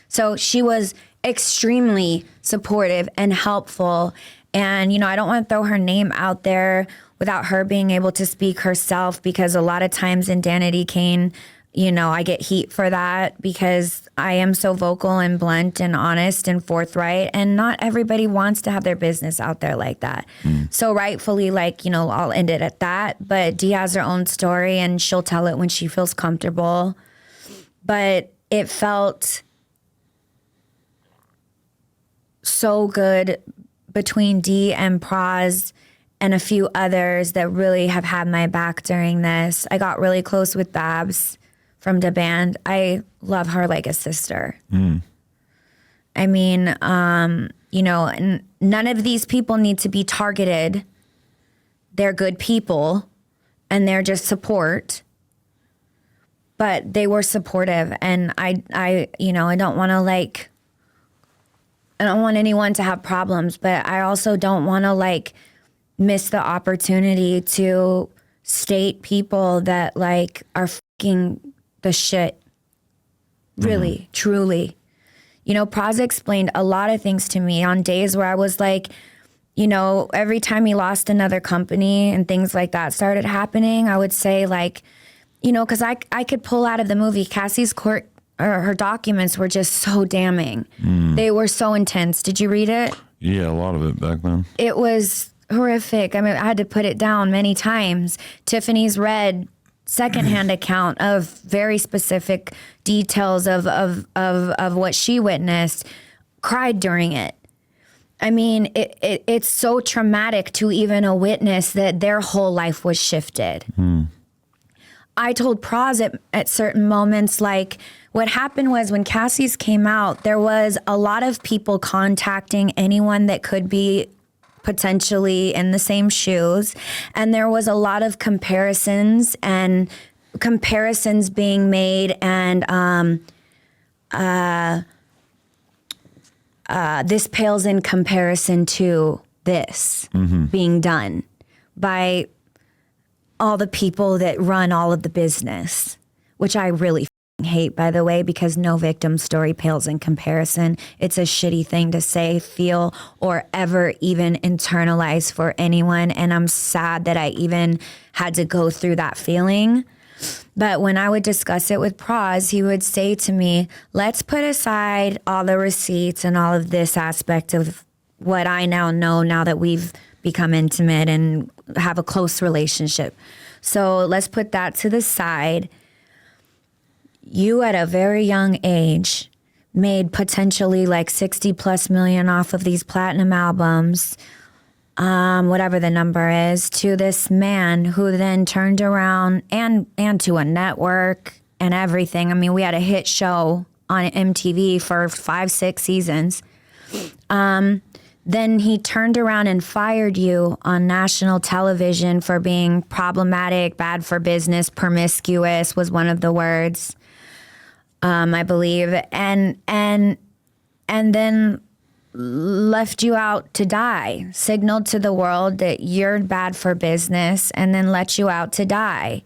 So she was extremely supportive and helpful. And, I don't want to throw her name out there without her being able to speak herself, because a lot of times in Danity Kane, I get heat for that because I am so vocal and blunt and honest and forthright, and not everybody wants to have their business out there like that. So rightfully, I'll end it at that. But Dee has her own story, and she'll tell it when she feels comfortable. But it felt so good between Dee and Praz and a few others that really have had my back during this. I got really close with Babs from the band. I love her like a sister. I mean, none of these people need to be targeted. They're good people and they're just support. But they were supportive, and I don't want to I don't want anyone to have problems, but I also don't want to miss the opportunity to state people that are fucking the shit. Really, truly. Praz explained a lot of things to me on days where I was every time he lost another company and things like that started happening, I would say because I could pull out of the movie Cassie's court, or her documents were just so damning. They were so intense. Did you read it? Yeah, a lot of it back then. It was horrific. I mean, I had to put it down many times. Tiffany's read secondhand account of very specific details of what she witnessed, cried during it. I mean, it's so traumatic to even a witness that their whole life was shifted. I told Praz at certain moments, what happened was when Cassie's came out, there was a lot of people contacting anyone that could be potentially in the same shoes. And there was a lot of comparisons being made, and this pales in comparison to this being done by all the people that run all of the business, which I really hate, by the way, because no victim story pales in comparison. It's a shitty thing to say, feel, or ever even internalize for anyone. And I'm sad that I even had to go through that feeling. But when I would discuss it with Praz, he would say to me, let's put aside all the receipts and all of this aspect of what I now know, now that we've become intimate and have a close relationship. So let's put that to the side. You at a very young age made potentially 60+ million off of these platinum albums, whatever the number is, to this man who then turned around and to a network and everything. I mean, we had a hit show on MTV for 5-6 seasons. Then he turned around and fired you on national television for being problematic, bad for business, promiscuous was one of the words, I believe, and then left you out to die, signaled to the world that you're bad for business, and then let you out to die.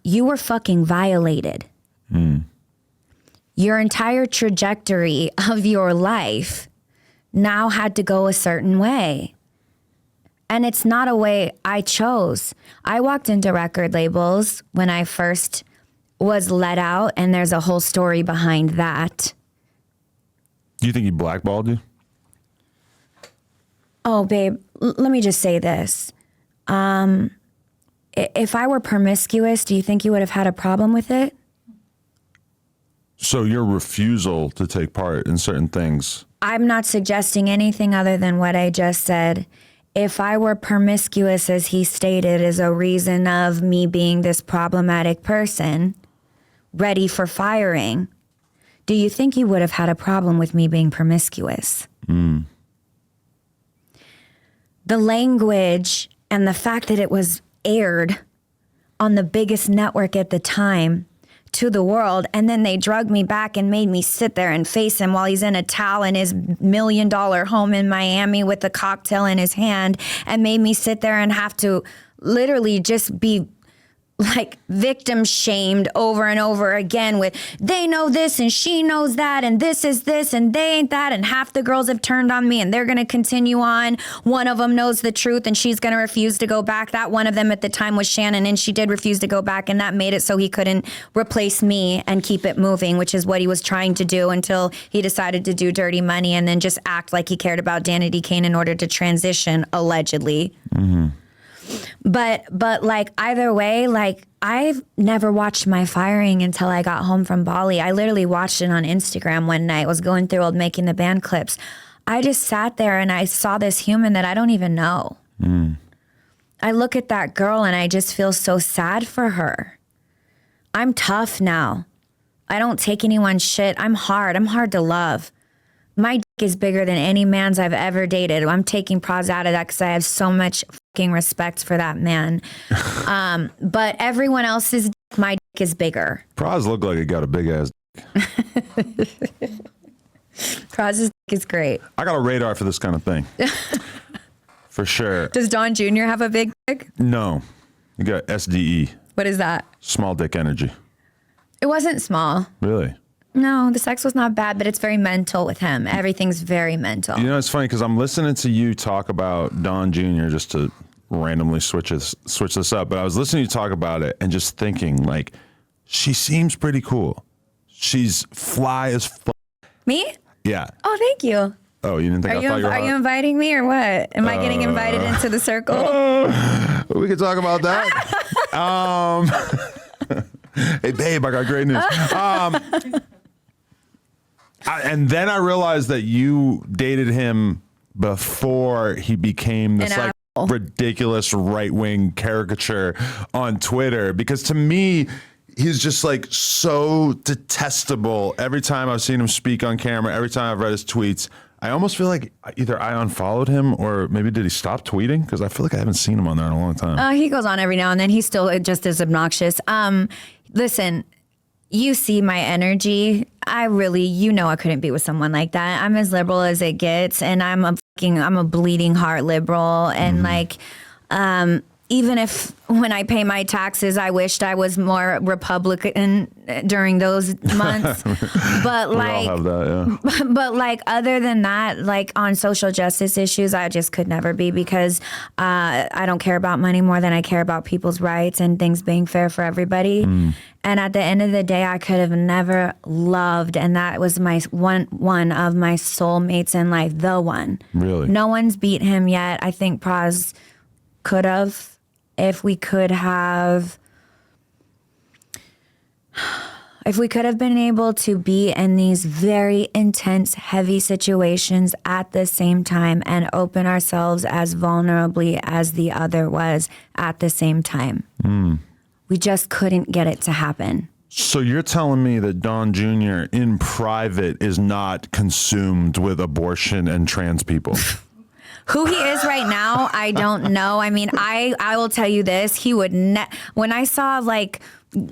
You were fucking violated. Your entire trajectory of your life now had to go a certain way. And it's not a way I chose. I walked into record labels when I first was let out, and there's a whole story behind that. Do you think he blackballed you? Oh, babe, let me just say this. If I were promiscuous, do you think you would have had a problem with it? So your refusal to take part in certain things. I'm not suggesting anything other than what I just said. If I were promiscuous, as he stated, as a reason of me being this problematic person, ready for firing, do you think you would have had a problem with me being promiscuous? The language and the fact that it was aired on the biggest network at the time to the world, and then they drugged me back and made me sit there and face him while he's in a towel in his $1 million home in Miami with a cocktail in his hand, and made me sit there and have to literally just be like victim shamed over and over again with they know this and she knows that and this is this and they ain't that and half the girls have turned on me and they're going to continue on. One of them knows the truth and she's going to refuse to go back. That one of them at the time was Shannon, and she did refuse to go back, and that made it so he couldn't replace me and keep it moving, which is what he was trying to do until he decided to do Dirty Money and then just act like he cared about Danity Kane in order to transition, allegedly. But like either way, like I've never watched my firing until I got home from Bali. I literally watched it on Instagram one night. I was going through old Making the Band clips. I just sat there and I saw this human that I don't even know. I look at that girl and I just feel so sad for her. I'm tough now. I don't take anyone's shit. I'm hard to love. My dick is bigger than any man's I've ever dated. I'm taking pros out of that because I have so much fucking respect for that man. But everyone else's dick, my dick is bigger. Pros look like he got a big ass dick. Pros' dick is great. I got a radar for this kind of thing. For sure. Does Don Jr. have a big dick? No. You got SDE. What is that? Small dick energy. It wasn't small. Really? No, the sex was not bad, but it's very mental with him. Everything's very mental. You know, it's funny because I'm listening to you talk about Don Jr. just to randomly switch this up, but I was listening to you talk about it and just thinking, like, she seems pretty cool. She's fly as fuck. Me? Yeah. Oh, thank you. Oh, you didn't think I thought you were hot? Are you inviting me or what? Am I getting invited into the circle? We could talk about that. Hey, babe, I got great news. And then I realized that you dated him before he became this like ridiculous right-wing caricature on Twitter. Because to me, he's just like so detestable. Every time I've seen him speak on camera, every time I've read his tweets, I almost feel like either I unfollowed him or maybe did he stop tweeting? Because I feel like I haven't seen him on there in a long time. He goes on every now and then. He's still just as obnoxious. Listen, you see my energy. I couldn't be with someone like that. I'm as liberal as it gets, and I'm a bleeding heart liberal. And even if when I pay my taxes, I wished I was more Republican during those months. But we all have that, yeah. But like other than that, like on social justice issues, I just could never be because I don't care about money more than I care about people's rights and things being fair for everybody. And at the end of the day, I could have never loved, and that was my one of my soulmates in life, the one. Really? No one's beat him yet. I think Praz could have. If we could have been able to be in these very intense, heavy situations at the same time and open ourselves as vulnerably as the other was at the same time. We just couldn't get it to happen. So you're telling me that Don Jr. in private is not consumed with abortion and trans people? Who he is right now, I don't know. I mean, I will tell you this. He would when I saw like,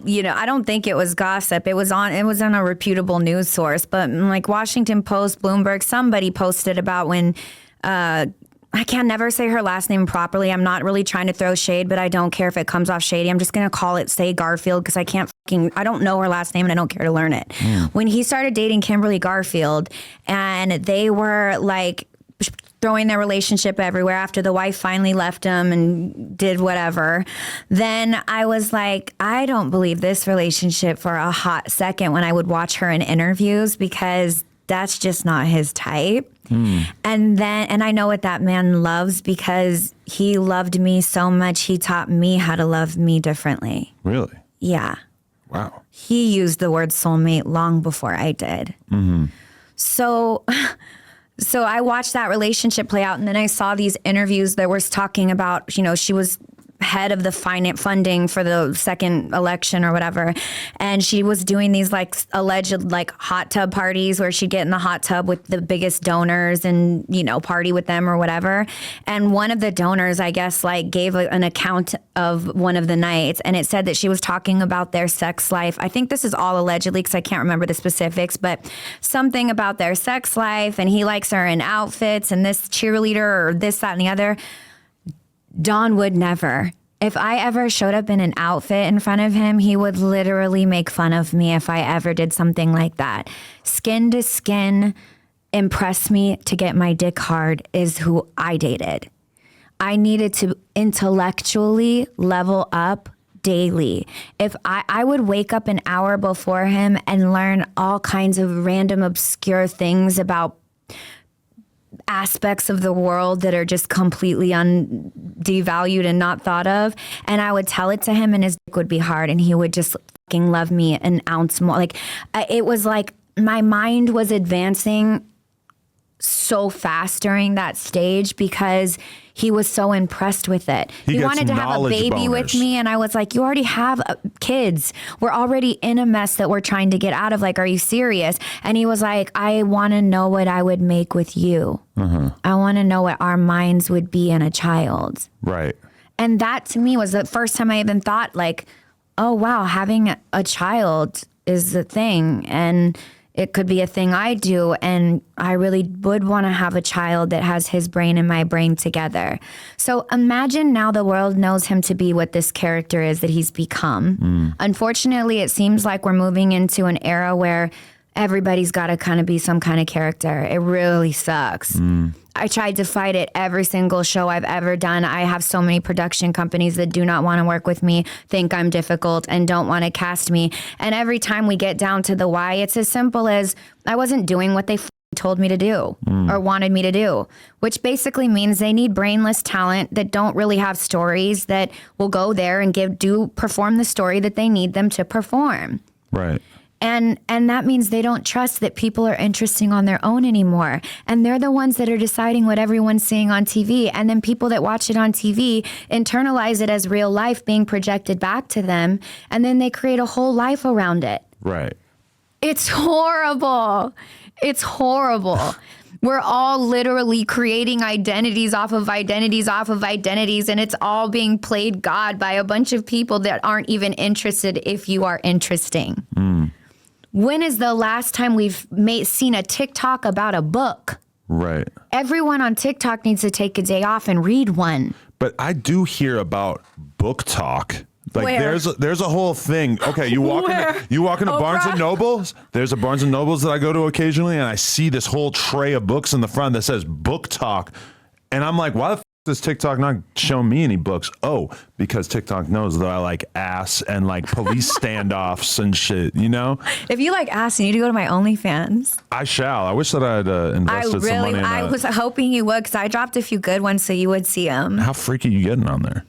you know, I don't think it was gossip. It was on a reputable news source, but like Washington Post, Bloomberg, somebody posted about when I can never say her last name properly. I'm not really trying to throw shade, but I don't care if it comes off shady. I'm just going to say Garfield because I don't know her last name and I don't care to learn it. When he started dating Kimberly Garfield and they were like throwing their relationship everywhere after the wife finally left him and did whatever, then I was like, I don't believe this relationship for a hot second when I would watch her in interviews because that's just not his type. And I know what that man loves because he loved me so much. He taught me how to love me differently. Really? Yeah. Wow. He used the word soulmate long before I did. So I watched that relationship play out, and then I saw these interviews that was talking about, you know, she was head of the funding for the second election or whatever, and she was doing these like alleged like hot tub parties where she'd get in the hot tub with the biggest donors and, you know, party with them or whatever. And one of the donors, I guess, like gave an account of one of the nights, and it said that she was talking about their sex life. I think this is all allegedly because I can't remember the specifics, but something about their sex life, and he likes her in outfits and this cheerleader or this, that, and the other. Don would never. If I ever showed up in an outfit in front of him, he would literally make fun of me if I ever did something like that. Skin to skin, impress me to get my dick hard is who I dated. I needed to intellectually level up daily. If I would wake up an hour before him and learn all kinds of random obscure things about aspects of the world that are just completely devalued and not thought of, and I would tell it to him, and his dick would be hard, and he would just fucking love me an ounce more. Like it was like my mind was advancing so fast during that stage because he was so impressed with it. He wanted to have a baby with me, and I was like, you already have kids. We're already in a mess that we're trying to get out of. Like, are you serious? And he was like, I want to know what I would make with you. I want to know what our minds would be in a child. Right. And that to me was the first time I even thought like, oh, wow, having a child is the thing. And it could be a thing I do, and I really would want to have a child that has his brain and my brain together. So imagine now the world knows him to be what this character is that he's become. Unfortunately, it seems like we're moving into an era where everybody's got to kind of be some kind of character. It really sucks. I tried to fight it every single show I've ever done. I have so many production companies that do not want to work with me, think I'm difficult, and don't want to cast me. And every time we get down to the why, it's as simple as I wasn't doing what they told me to do or wanted me to do, which basically means they need brainless talent that don't really have stories that will go there and perform the story that they need them to perform. Right. And that means they don't trust that people are interesting on their own anymore. And they're the ones that are deciding what everyone's seeing on TV. And then people that watch it on TV internalize it as real life being projected back to them. And then they create a whole life around it. Right. It's horrible. It's horrible. We're all literally creating identities off of identities off of identities, and it's all being played God by a bunch of people that aren't even interested if you are interesting. When is the last time we've seen a TikTok about a book? Right. Everyone on TikTok needs to take a day off and read one. But I do hear about book talk. Like Where? there's a whole thing. Okay, you walk into Barnes and Nobles. There's a Barnes and Nobles that I go to occasionally, and I see this whole tray of books in the front that says book talk, and I'm like, why the f does TikTok not show me any books? Oh, because TikTok knows that I like ass and like police standoffs and shit. You know. If you like ass, you need to go to my Onlyfans. I shall. I wish that I had invested some money in that. I was hoping you would, because I dropped a few good ones so you would see them. How freaky you getting on there?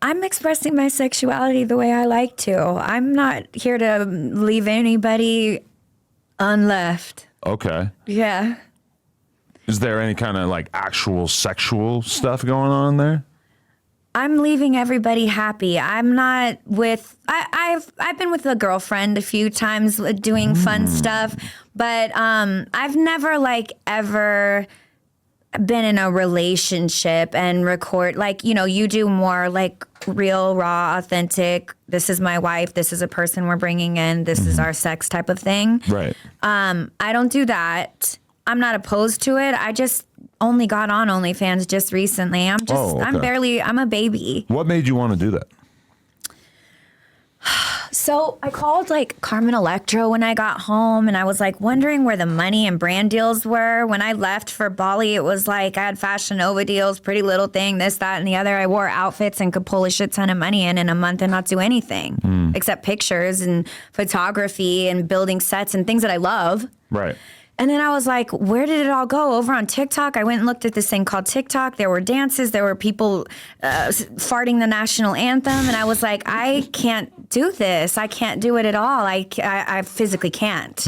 I'm expressing my sexuality the way I like to. I'm not here to leave anybody unleft. Okay. Yeah. Is there any kind of like actual sexual stuff going on there? I'm leaving everybody happy. I'm not with. I've been with a girlfriend a few times doing fun stuff, but I've never like ever been in a relationship and record like, you know, you do more like real, raw, authentic. This is my wife. This is a person we're bringing in. This is our sex type of thing. Right. I don't do that. I'm not opposed to it. I just only got on OnlyFans just recently. I'm a baby. What made you want to do that? So I called like Carmen Electra when I got home, and I was like wondering where the money and brand deals were. When I left for Bali, it was like I had Fashion Nova deals, Pretty Little Thing, this, that, and the other. I wore outfits and could pull a shit ton of money in a month and not do anything except pictures and photography and building sets and things that I love. Right. And then I was like, where did it all go? Over on TikTok, I went and looked at this thing called TikTok. There were dances. There were people farting the national anthem. And I was like, I can't do this. I can't do it at all. I physically can't.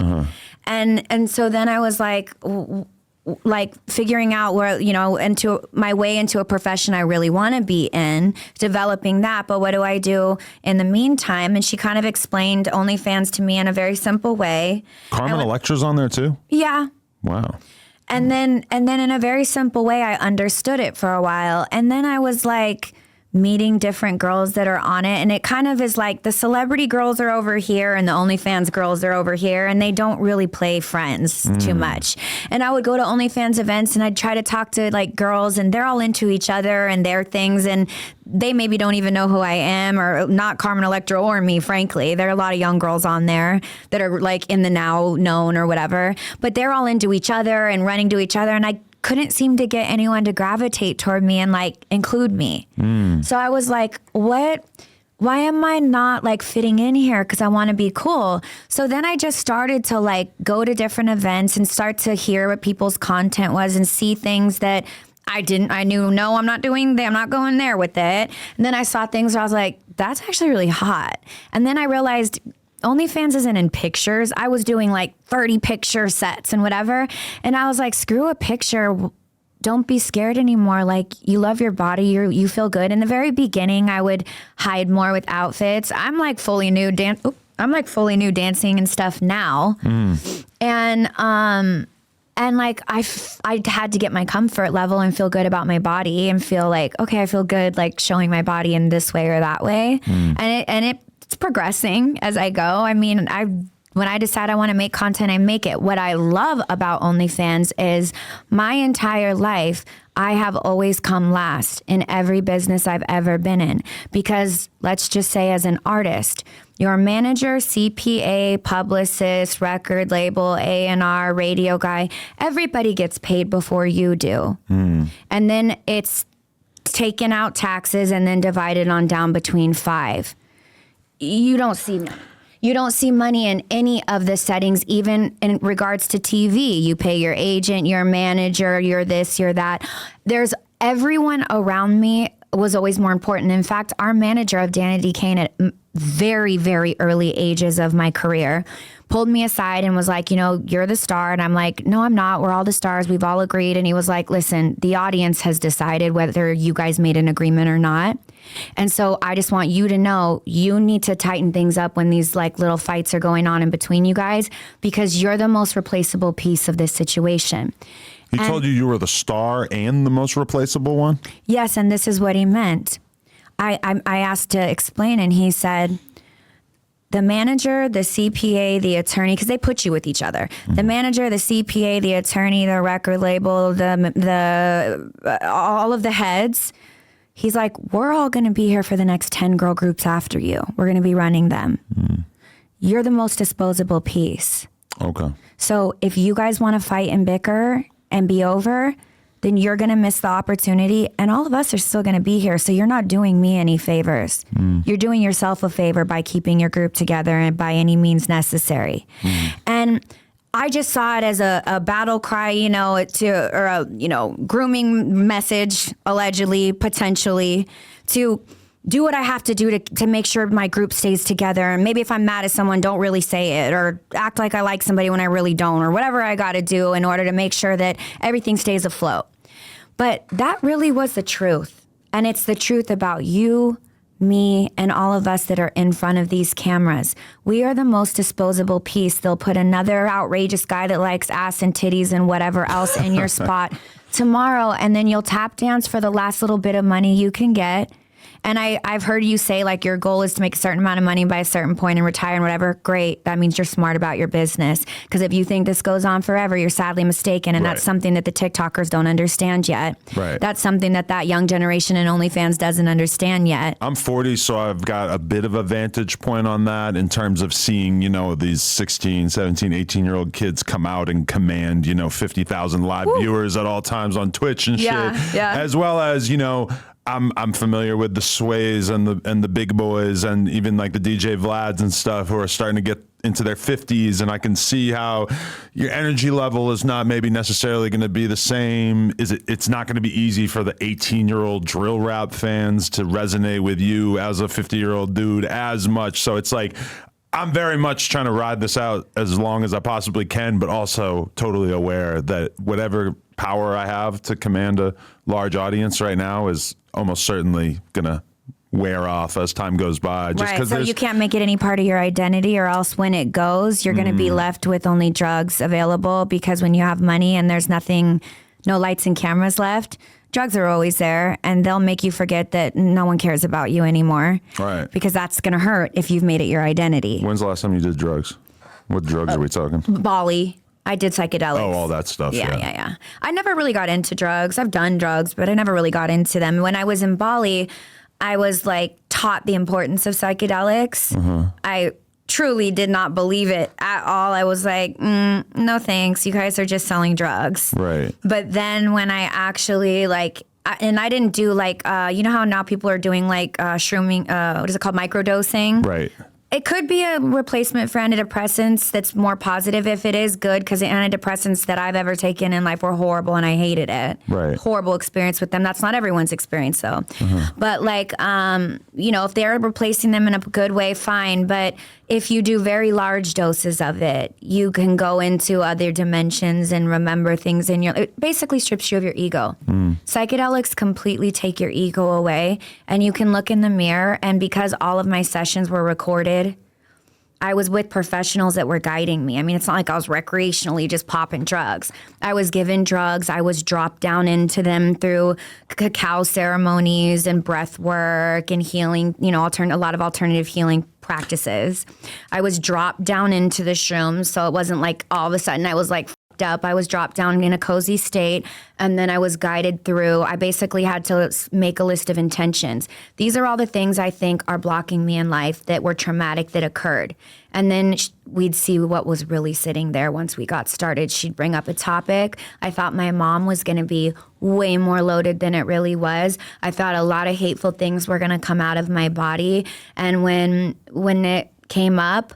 And so then I was like figuring out where, into my way into a profession I really want to be in, developing that. But what do I do in the meantime? And she kind of explained OnlyFans to me in a very simple way. Carmen Electra's on there too? Yeah. Wow. And then in a very simple way, I understood it for a while. And then I was like meeting different girls that are on it. And it kind of is like the celebrity girls are over here and the OnlyFans girls are over here, and they don't really play friends too much. And I would go to OnlyFans events and I'd try to talk to like girls, and they're all into each other and their things. And they maybe don't even know who I am, or not Carmen Electra or me, frankly. There are a lot of young girls on there that are like in the now known or whatever, but they're all into each other and running to each other. And I couldn't seem to get anyone to gravitate toward me and like include me. So I was like, what? Why am I not like fitting in here? Because I want to be cool. So then I just started to like go to different events and start to hear what people's content was and see things that I knew, no, I'm not doing that. I'm not going there with it. And then I saw things where I was like, that's actually really hot. And then I realized OnlyFans isn't in pictures. I was doing like 30 picture sets and whatever. And I was like, screw a picture. Don't be scared anymore. Like, you love your body. You feel good. In the very beginning, I would hide more with outfits. I'm like fully nude dancing and stuff now. And like I had to get my comfort level and feel good about my body and feel like, okay, I feel good like showing my body in this way or that way. It's progressing as I go. I mean, when I decide I want to make content, I make it. What I love about OnlyFans is my entire life, I have always come last in every business I've ever been in. Because let's just say as an artist, your manager, CPA, publicist, record label, A&R, radio guy, everybody gets paid before you do. And then it's taken out taxes and then divided on down between 5. You don't see money in any of the settings, even in regards to TV. You pay your agent, your manager, your this, your that. There's everyone around me was always more important. In fact, our manager of Danity Kane at very, very early ages of my career pulled me aside and was like, you're the star. And I'm like, no, I'm not. We're all the stars. We've all agreed. And he was like, listen, the audience has decided whether you guys made an agreement or not. And so I just want you to know you need to tighten things up when these like little fights are going on in between you guys, because you're the most replaceable piece of this situation. He told you were the star and the most replaceable one? Yes, and this is what he meant. I asked to explain, and he said, the manager, the CPA, the attorney, because they put you with each other. The manager, the CPA, the attorney, the record label, the all of the heads. He's like, we're all going to be here for the next 10 girl groups after you. We're going to be running them. You're the most disposable piece. Okay. So if you guys want to fight and bicker and be over, then you're going to miss the opportunity, and all of us are still going to be here. So you're not doing me any favors. You're doing yourself a favor by keeping your group together and by any means necessary. And I just saw it as a battle cry, or a grooming message, allegedly, potentially, to do what I have to do to make sure my group stays together. And maybe if I'm mad at someone, don't really say it, or act like I like somebody when I really don't, or whatever I got to do in order to make sure that everything stays afloat. But that really was the truth. And it's the truth about you, me, and all of us that are in front of these cameras. We are the most disposable piece. They'll put another outrageous guy that likes ass and titties and whatever else in your spot tomorrow, and then you'll tap dance for the last little bit of money you can get. And I've heard you say, like, your goal is to make a certain amount of money by a certain point and retire and whatever. Great. That means you're smart about your business. Because if you think this goes on forever, you're sadly mistaken. And that's something that the TikTokers don't understand yet. Right. That's something that young generation in OnlyFans doesn't understand yet. I'm 40, so I've got a bit of a vantage point on that in terms of seeing, these 16, 17, 18-year-old kids come out and command, 50,000 live viewers at all times on Twitch and shit. Yeah. As well as, I'm familiar with the Sways and the big boys and even like the DJ Vlads and stuff who are starting to get into their 50s, and I can see how your energy level is not maybe necessarily going to be the same. It's not going to be easy for the 18-year-old drill rap fans to resonate with you as a 50-year-old dude as much. So it's like, I'm very much trying to ride this out as long as I possibly can, but also totally aware that whatever power I have to command a large audience right now is almost certainly going to wear off as time goes by. Just right. So you can't make it any part of your identity, or else when it goes, you're going to be left with only drugs available, because when you have money and there's nothing, no lights and cameras left, drugs are always there, and they'll make you forget that no one cares about you anymore. Right. Because that's going to hurt if you've made it your identity. When's the last time you did drugs? What drugs are we talking? Bali. I did psychedelics. Oh, all that stuff. Yeah. I never really got into drugs. I've done drugs, but I never really got into them. When I was in Bali, I was like taught the importance of psychedelics. I truly did not believe it at all. I was like, no thanks. You guys are just selling drugs. Right. But then when I actually and I didn't do you know how now people are doing shrooming, what is it called? Microdosing. Right. It could be a replacement for antidepressants that's more positive if it is good, because the antidepressants that I've ever taken in life were horrible and I hated it. Right. Horrible experience with them. That's not everyone's experience though. But if they're replacing them in a good way, fine. But if you do very large doses of it, you can go into other dimensions and remember things it basically strips you of your ego. Psychedelics completely take your ego away, and you can look in the mirror, and because all of my sessions were recorded, I was with professionals that were guiding me. I mean, it's not like I was recreationally just popping drugs. I was given drugs. I was dropped down into them through cacao ceremonies and breath work and healing, a lot of alternative healing practices. I was dropped down into the shrooms, so it wasn't like all of a sudden I was like up. I was dropped down in a cozy state, and then I was guided through. I basically had to make a list of intentions. These are all the things I think are blocking me in life that were traumatic that occurred. And then we'd see what was really sitting there once we got started. She'd bring up a topic. I thought my mom was going to be way more loaded than it really was. I thought a lot of hateful things were going to come out of my body. And when it came up,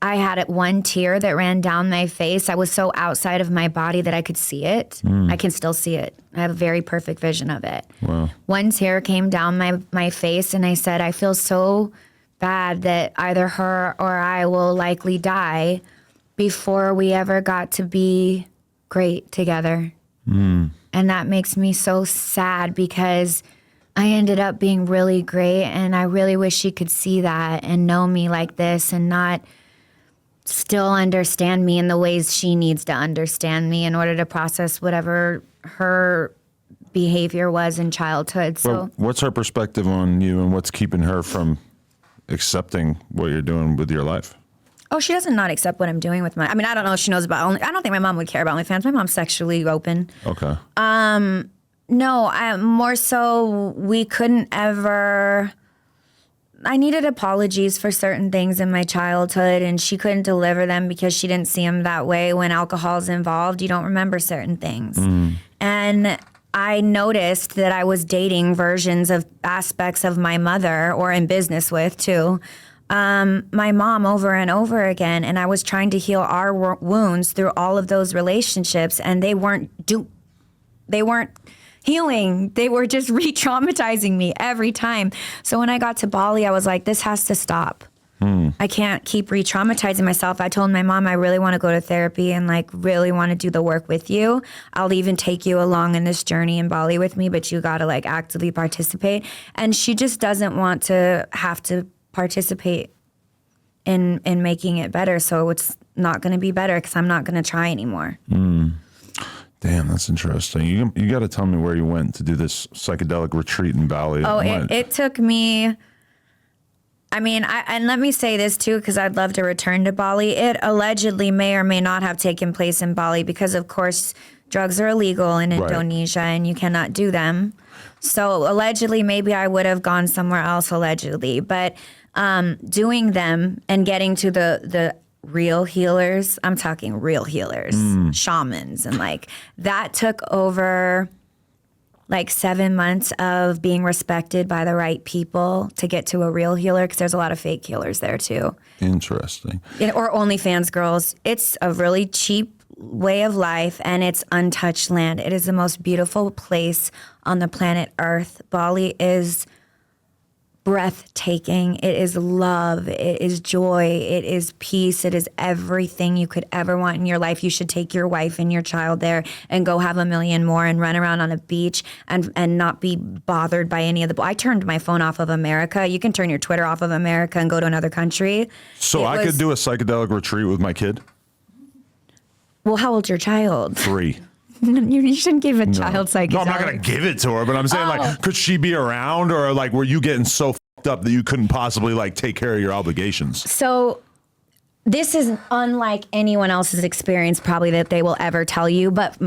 I had one tear that ran down my face. I was so outside of my body that I could see it. I can still see it. I have a very perfect vision of it. Wow. One tear came down my face, and I said, I feel so bad that either her or I will likely die before we ever got to be great together. And that makes me so sad, because I ended up being really great, and I really wish she could see that and know me like this and not still understand me in the ways she needs to understand me in order to process whatever her behavior was in childhood. So what's her perspective on you, and what's keeping her from accepting what you're doing with your life? Oh, she doesn't not accept what I'm doing with I don't know if she knows about I don't think my mom would care about OnlyFans. My mom's sexually open. Okay. No, more so we couldn't ever... I needed apologies for certain things in my childhood, and she couldn't deliver them because she didn't see them that way. When alcohol's involved, you don't remember certain things. And I noticed that I was dating versions of aspects of my mother, or in business with too, my mom over and over again. And I was trying to heal our wounds through all of those relationships, and they weren't healing. They were just re-traumatizing me every time. So when I got to Bali, I was like, this has to stop. I can't keep re-traumatizing myself. I told my mom, I really want to go to therapy and really want to do the work with you. I'll even take you along in this journey in Bali with me, but you got to actively participate. And she just doesn't want to have to participate in making it better. So it's not going to be better because I'm not going to try anymore. Damn, that's interesting. You got to tell me where you went to do this psychedelic retreat in Bali. Oh, it took me... and let me say this too, because I'd love to return to Bali. It allegedly may or may not have taken place in Bali because, of course, drugs are illegal in Indonesia and you cannot do them. So allegedly, maybe I would have gone somewhere else, allegedly. But doing them and getting to the real healers, I'm talking real healers, shamans, and that took over like 7 months of being respected by the right people to get to a real healer, because there's a lot of fake healers there too. Interesting. Or OnlyFans girls. It's a really cheap way of life, and it's untouched land. It is the most beautiful place on the planet Earth. Bali is breathtaking. It is love. It is joy. It is peace. It is everything you could ever want in your life. You should take your wife and your child there and go have a million more and run around on a beach and not be bothered by any of the... I turned my phone off of America. You can turn your Twitter off of America and go to another country. So I could do a psychedelic retreat with my kid? Well, how old's your child? 3. You shouldn't give a child psychedelic. No, I'm not going to give it to her, but I'm saying, like, could she be around, or like, were you getting so f***ed up that you couldn't possibly like take care of your obligations? So this is unlike anyone else's experience probably that they will ever tell you, but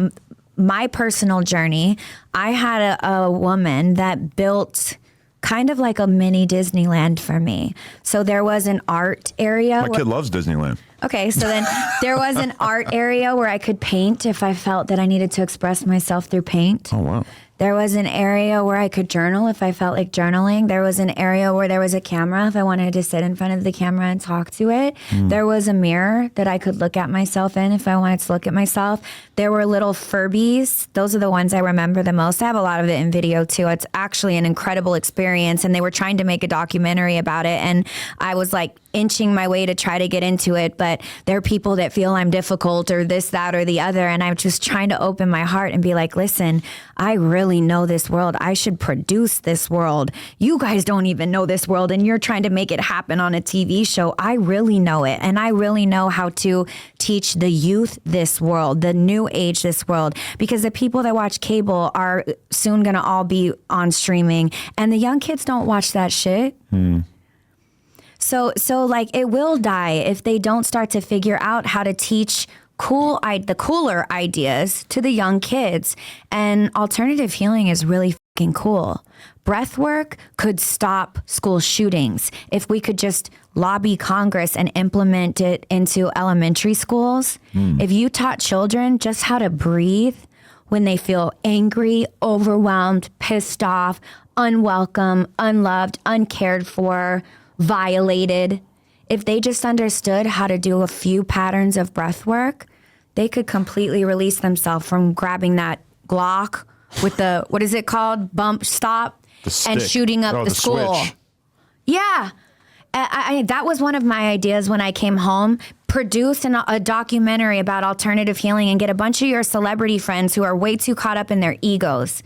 my personal journey, I had a woman that built kind of like a mini Disneyland for me. So there was an art area. My kid loves Disneyland. Okay, so then there was an art area where I could paint if I felt that I needed to express myself through paint. Oh, wow. There was an area where I could journal if I felt like journaling. There was an area where there was a camera if I wanted to sit in front of the camera and talk to it. There was a mirror that I could look at myself in if I wanted to look at myself. There were little Furbies. Those are the ones I remember the most. I have a lot of it in video too. It's actually an incredible experience, and they were trying to make a documentary about it, and I was like inching my way to try to get into it, but there are people that feel I'm difficult or this, that, or the other, and I'm just trying to open my heart and be like, listen, I really know this world. I should produce this world. You guys don't even know this world, and you're trying to make it happen on a TV show. I really know it, and I really know how to teach the youth this world, the new age this world, because the people that watch cable are soon going to all be on streaming, and the young kids don't watch that shit. So like it will die if they don't start to figure out how to teach the cooler ideas to the young kids. And alternative healing is really fucking cool. Breath work could stop school shootings if we could just lobby Congress and implement it into elementary schools. If you taught children just how to breathe when they feel angry, overwhelmed, pissed off, unwelcome, unloved, uncared for, violated, if they just understood how to do a few patterns of breath work, they could completely release themselves from grabbing that Glock with the, what is it called? Bump stop and shooting up the school. Switch. Yeah. That was one of my ideas when I came home. Produce a documentary about alternative healing and get a bunch of your celebrity friends who are way too caught up in their egos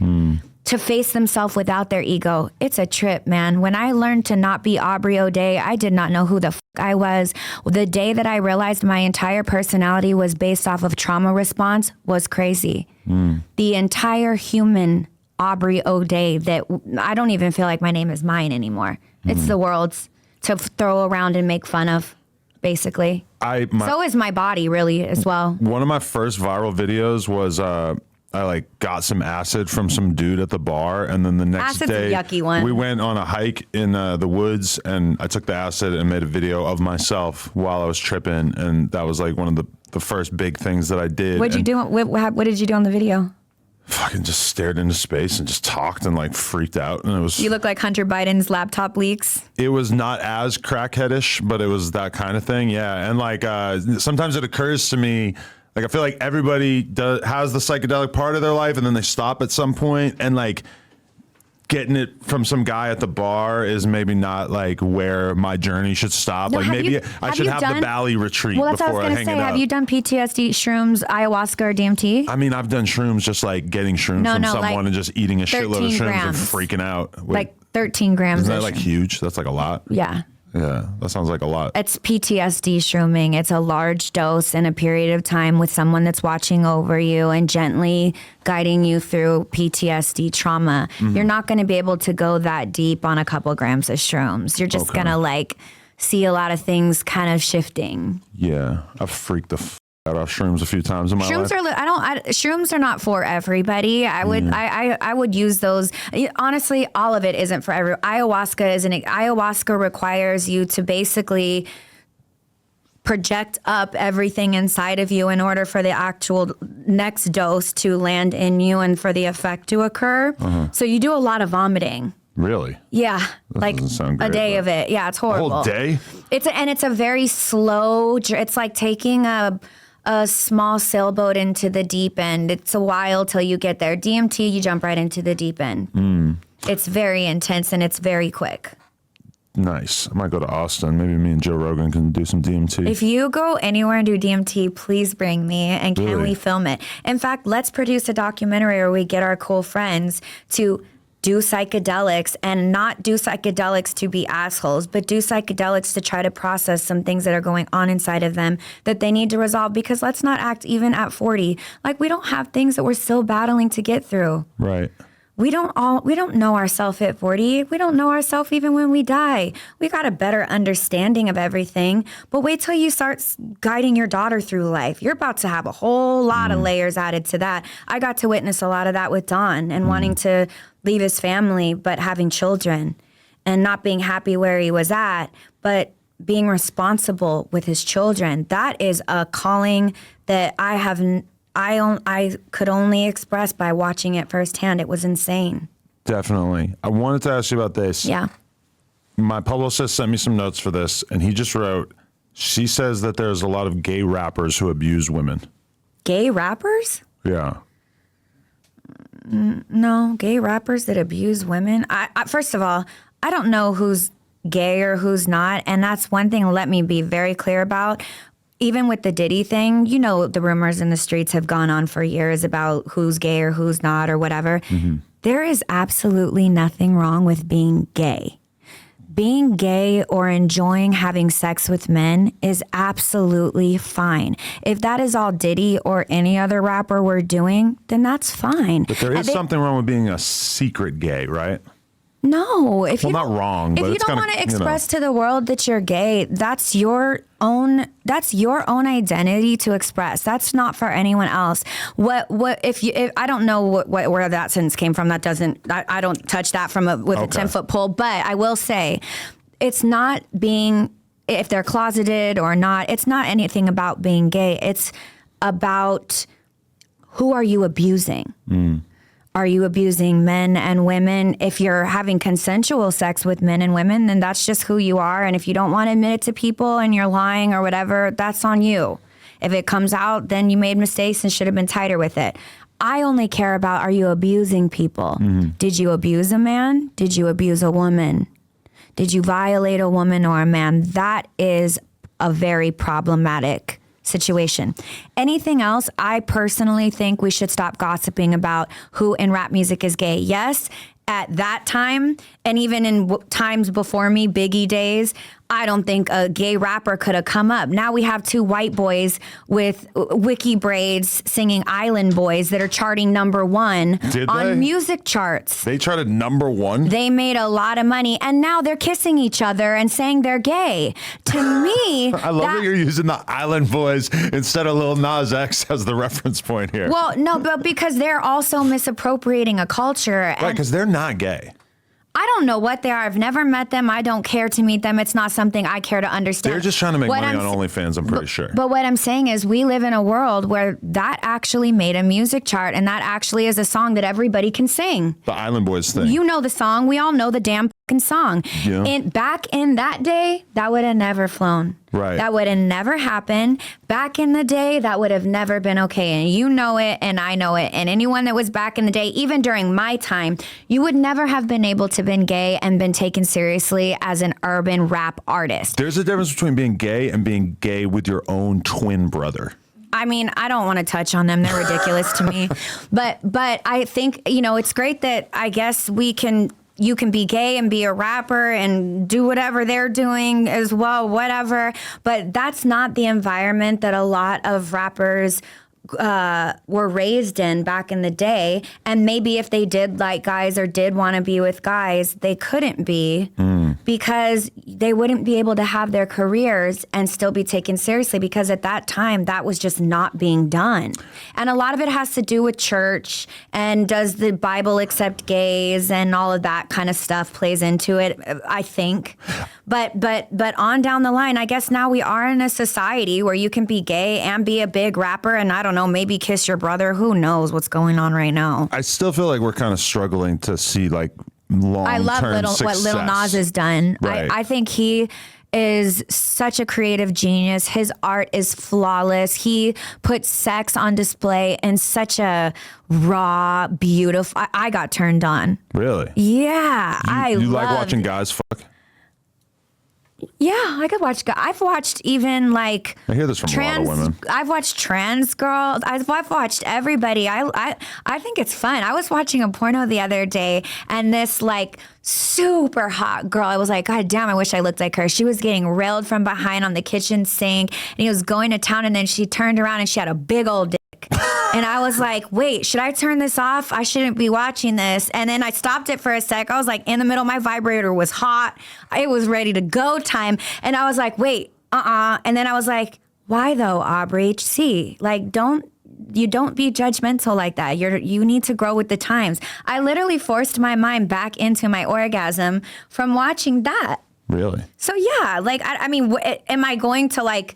to face themselves without their ego. It's a trip, man. When I learned to not be Aubrey O'Day, I did not know who the I was. The day that I realized my entire personality was based off of trauma response was crazy. The entire human Aubrey O'Day, that I don't even feel like my name is mine anymore. It's the world's to throw around and make fun of, basically. So is my body, really, as well. One of my first viral videos was I like got some acid from some dude at the bar, and then the next Acid's day a yucky one. we went on a hike in the woods, and I took the acid and made a video of myself while I was tripping, and that was like one of the first big things that I did. What'd you do? What did you do on the video? Fucking just stared into space and just talked and like freaked out, and it was. You look like Hunter Biden's laptop leaks. It was not as crackheadish, but it was that kind of thing, yeah. And like sometimes it occurs to me. Like, I feel like everybody has the psychedelic part of their life, and then they stop at some point, and like getting it from some guy at the bar is maybe not like where my journey should stop. No, like maybe I should have the Bali retreat before I hang it up. Well, that's what I was going to say. Have you done PTSD, shrooms, ayahuasca, or DMT? I mean, I've done shrooms, just like getting shrooms from someone like and just eating a shitload of shrooms and freaking out. Wait, like 13 grams. Isn't that like huge? That's like a lot. Yeah. Yeah, that sounds like a lot. It's PTSD shrooming. It's a large dose in a period of time with someone that's watching over you and gently guiding you through PTSD trauma. You're not going to be able to go that deep on a couple grams of shrooms. You're just going to like see a lot of things kind of shifting. Yeah, I've freaked the out off shrooms a few times in my life. Shrooms are not for everybody. I would use those. Honestly, all of it isn't for everyone. Ayahuasca requires you to basically project up everything inside of you in order for the actual next dose to land in you and for the effect to occur. So you do a lot of vomiting. Really? Yeah, That like doesn't sound a great, day but- of it. Yeah, it's A horrible. whole day? It's a very slow. It's like taking a small sailboat into the deep end. It's a while till you get there. DMT, you jump right into the deep end. It's very intense and it's very quick. Nice. I might go to Austin. Maybe me and Joe Rogan can do some DMT. If you go anywhere and do DMT, please bring me and can Really? we film it? In fact, let's produce a documentary where we get our cool friends to do psychedelics and not do psychedelics to be assholes, but do psychedelics to try to process some things that are going on inside of them that they need to resolve. Because let's not act even at 40 like we don't have things that we're still battling to get through. Right. We don't know ourselves at 40. We don't know ourselves even when we die. We got a better understanding of everything. But wait till you start guiding your daughter through life. You're about to have a whole lot of layers added to that. I got to witness a lot of that with Don and wanting to leave his family, but having children and not being happy where he was at, but being responsible with his children. That is a calling that I could only express by watching it firsthand. It was insane. Definitely. I wanted to ask you about this. Yeah. My publicist sent me some notes for this, and he just wrote, she says that there's a lot of gay rappers who abuse women. Gay rappers? Yeah. No, gay rappers that abuse women. I first of all, I don't know who's gay or who's not, and that's one thing. Let me be very clear about. Even with the Diddy thing, you know, the rumors in the streets have gone on for years about who's gay or who's not or whatever. There is absolutely nothing wrong with being gay. Being gay or enjoying having sex with men is absolutely fine. If that is all Diddy or any other rapper were doing, then that's fine. But there is something wrong with being a secret gay, right? No, if Well, you not don't- wrong, if but you it's don't kinda, want to you know. express to the world that you're gay, that's your own identity to express. That's not for anyone else. What if I don't know where that sentence came from. That doesn't I don't touch that from a 10-foot pole. But I will say, it's not being, if they're closeted or not. It's not anything about being gay. It's about who are you abusing. Are you abusing men and women? If you're having consensual sex with men and women, then that's just who you are. And if you don't want to admit it to people and you're lying or whatever, that's on you. If it comes out, then you made mistakes and should have been tighter with it. I only care about, are you abusing people? Did you abuse a man? Did you abuse a woman? Did you violate a woman or a man? That is a very problematic situation. Anything else, I personally think we should stop gossiping about who in rap music is gay. Yes, at that time, and even in times before me, Biggie days, I don't think a gay rapper could have come up. Now we have two white boys with wiki braids singing Island Boys that are charting #1 Did they? on music charts. They tried to #1? They made a lot of money, and now they're kissing each other and saying they're gay. To me, I love that you're using the Island Boys instead of Lil Nas X as the reference point here. Well, no, but because they're also misappropriating a culture. Right, And because they're not gay. I don't know what they are. I've never met them. I don't care to meet them. It's not something I care to understand. They're just trying to make What money I'm on OnlyFans, I'm pretty sure. But what I'm saying is we live in a world where that actually made a music chart, and that actually is a song that everybody can sing. The Island Boys thing. You know the song. We all know the damn fucking song. Yeah. Back in that day, that would have never flown. Right. That would have never happened. Back in the day, that would have never been okay. And you know it, and I know it. And anyone that was back in the day, even during my time, you would never have been able to been gay and been taken seriously as an urban rap artist. There's a difference between being gay and being gay with your own twin brother. I mean, I don't want to touch on them. They're ridiculous to me. But I think, it's great that I guess you can be gay and be a rapper and do whatever they're doing as well, whatever. But that's not the environment that a lot of rappers were raised in back in the day. And maybe if they did like guys or did want to be with guys, they couldn't be because they wouldn't be able to have their careers and still be taken seriously, because at that time that was just not being done. And a lot of it has to do with church, and does the Bible accept gays, and all of that kind of stuff plays into it, I think. But on down the line, I guess now we are in a society where you can be gay and be a big rapper, and I don't know, maybe kiss your brother. Who knows what's going on right now? I still feel like we're kind of struggling to see like long-term I love what Lil Nas has done. Right. I think he is such a creative genius. His art is flawless. He puts sex on display in such a raw, beautiful. I got turned on. Really? Yeah, You like watching guys fuck? Yeah, I could watch. I've watched even like. I hear this from a lot of women. I've watched trans girls. I've watched everybody. I think it's fun. I was watching a porno the other day, and this like super hot girl. I was like, God damn, I wish I looked like her. She was getting railed from behind on the kitchen sink, and he was going to town, and then she turned around and she had a big old dick. And I was like, wait, should I turn this off? I shouldn't be watching this. And then I stopped it for a sec. I was like in the middle. My vibrator was hot. It was ready to go time. And I was like, wait, And then I was like, why though, Aubrey? See, like, don't be judgmental like that. You need to grow with the times. I literally forced my mind back into my orgasm from watching that. Really? So yeah, like, I mean, am I going to like,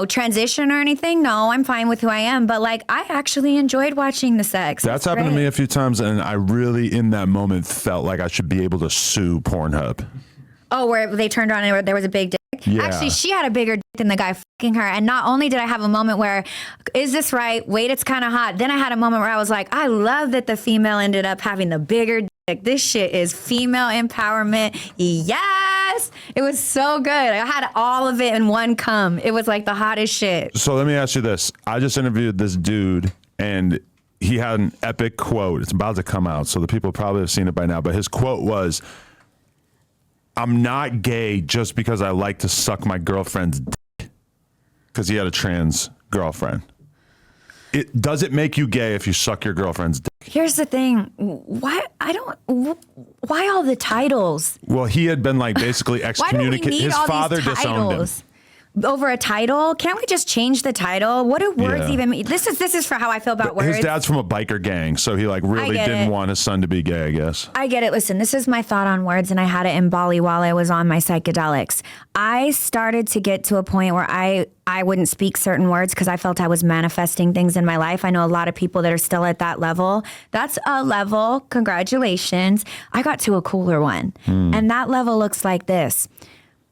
transition or anything? No, I'm fine with who I am. But like, I actually enjoyed watching the sex. That's happened to me a few times, and I really, in that moment, felt like I should be able to sue Pornhub. Oh, where they turned on and there was a big dick? Yeah. Actually, she had a bigger dick than the guy fucking her. And not only did I have a moment where, is this right? Wait, it's kind of hot. Then I had a moment where I was like, I love that the female ended up having the bigger dick. This shit is female empowerment. Yes. It was so good. I had all of it in one cum. It was like the hottest shit. So let me ask you this. I just interviewed this dude, and he had an epic quote. It's about to come out, so the people probably have seen it by now. But his quote was, I'm not gay just because I like to suck my girlfriend's dick. Because he had a trans girlfriend. Does it make you gay if you suck your girlfriend's dick? Here's the thing. Why all the titles? Well, he had been like basically excommunicated. His father disowned him. Over a title? Can't we just change the title? What do words even mean? This is for how I feel about words. His dad's from a biker gang, so he like really didn't want his son to be gay, I guess. I get it. Listen, this is my thought on words, and I had it in Bali while I was on my psychedelics. I started to get to a point where I wouldn't speak certain words because I felt I was manifesting things in my life. I know a lot of people that are still at that level. That's a level. Congratulations. I got to a cooler one. And that level looks like this.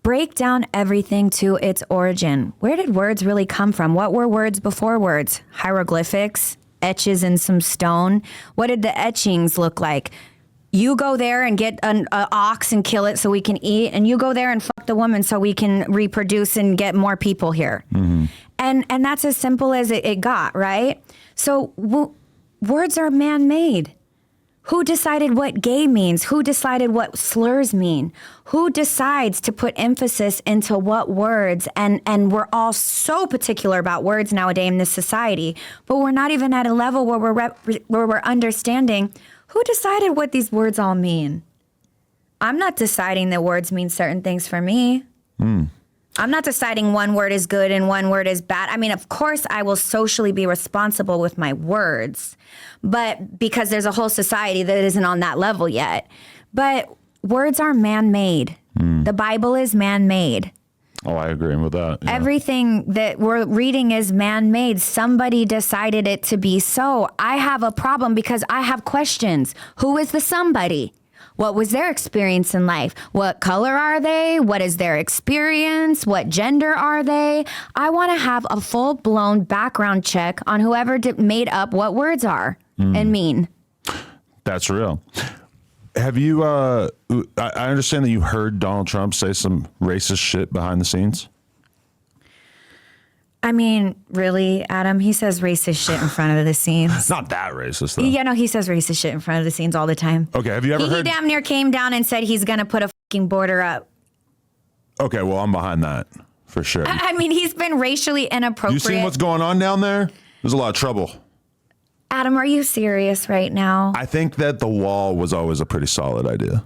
Break down everything to its origin. Where did words really come from? What were words before words? Hieroglyphics, etches in some stone. What did the etchings look like? You go there and get an ox and kill it so we can eat, and you go there and fuck the woman so we can reproduce and get more people here. Mm-hmm. And that's as simple as it got, right? So words are man-made. Who decided what gay means? Who decided what slurs mean? Who decides to put emphasis into what words? And we're all so particular about words nowadays in this society, but we're not even at a level where we're understanding who decided what these words all mean. I'm not deciding that words mean certain things for me. I'm not deciding one word is good and one word is bad. I mean, of course, I will socially be responsible with my words, but because there's a whole society that isn't on that level yet. But words are man-made. The Bible is man-made. Oh, I agree with that. Yeah. Everything that we're reading is man-made. Somebody decided it to be so. I have a problem because I have questions. Who is the somebody? What was their experience in life? What color are they? What is their experience? What gender are they? I want to have a full-blown background check on whoever made up what words are and mean. That's real. Have you, I understand that you heard Donald Trump say some racist shit behind the scenes? I mean, really, Adam? He says racist shit in front of the scenes. Not that racist, though. Yeah, no, he says racist shit in front of the scenes all the time. Okay, have you ever heard? He damn near came down and said he's going to put a fucking border up. Okay, well, I'm behind that, for sure. I mean, he's been racially inappropriate. You seen what's going on down there? There's a lot of trouble. Adam, are you serious right now? I think that the wall was always a pretty solid idea.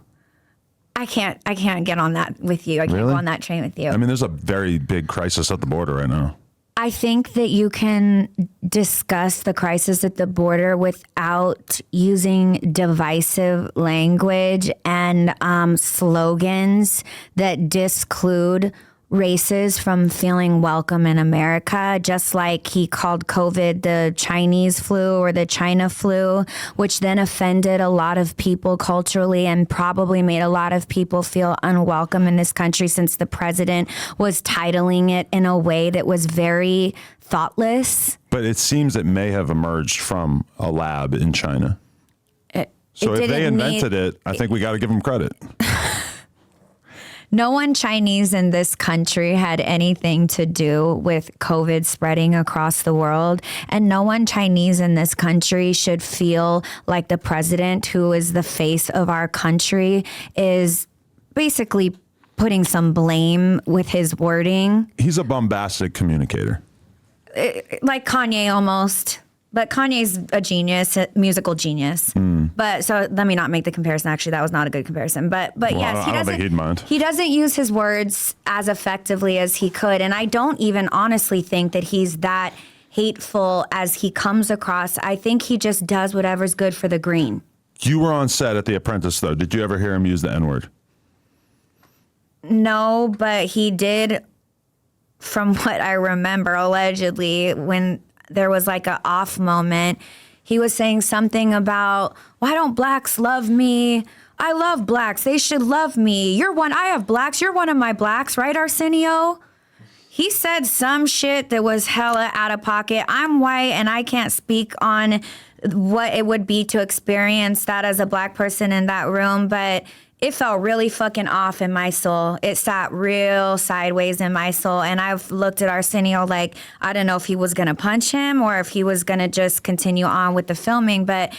I can't get on that with you. I can't Really? go on that train with you. I mean, there's a very big crisis at the border right now. I think that you can discuss the crisis at the border without using divisive language and slogans that disclude races from feeling welcome in America, just like he called COVID the Chinese flu or the China flu, which then offended a lot of people culturally and probably made a lot of people feel unwelcome in this country, since the president was titling it in a way that was very thoughtless. But it seems it may have emerged from a lab in China. So if they invented it, I think we got to give them credit. No one Chinese in this country had anything to do with COVID spreading across the world. And no one Chinese in this country should feel like the president, who is the face of our country, is basically putting some blame with his wording. He's a bombastic communicator. Like Kanye almost. But Kanye's a genius, a musical genius. But so let me not make the comparison. Actually, that was not a good comparison. But yes, I don't think he'd mind. He doesn't use his words as effectively as he could. And I don't even honestly think that he's that hateful as he comes across. I think he just does whatever's good for the green. You were on set at The Apprentice, though. Did you ever hear him use the N-word? No, but he did, from what I remember, allegedly, when there was like a off moment, he was saying something about, why don't blacks love me? I love blacks. They should love me. You're one. I have blacks. You're one of my blacks, right, Arsenio? He said some shit that was hella out of pocket. I'm white and I can't speak on what it would be to experience that as a black person in that room, but it felt really fucking off in my soul. It sat real sideways in my soul. And I've looked at Arsenio like, I don't know if he was going to punch him or if he was going to just continue on with the filming. But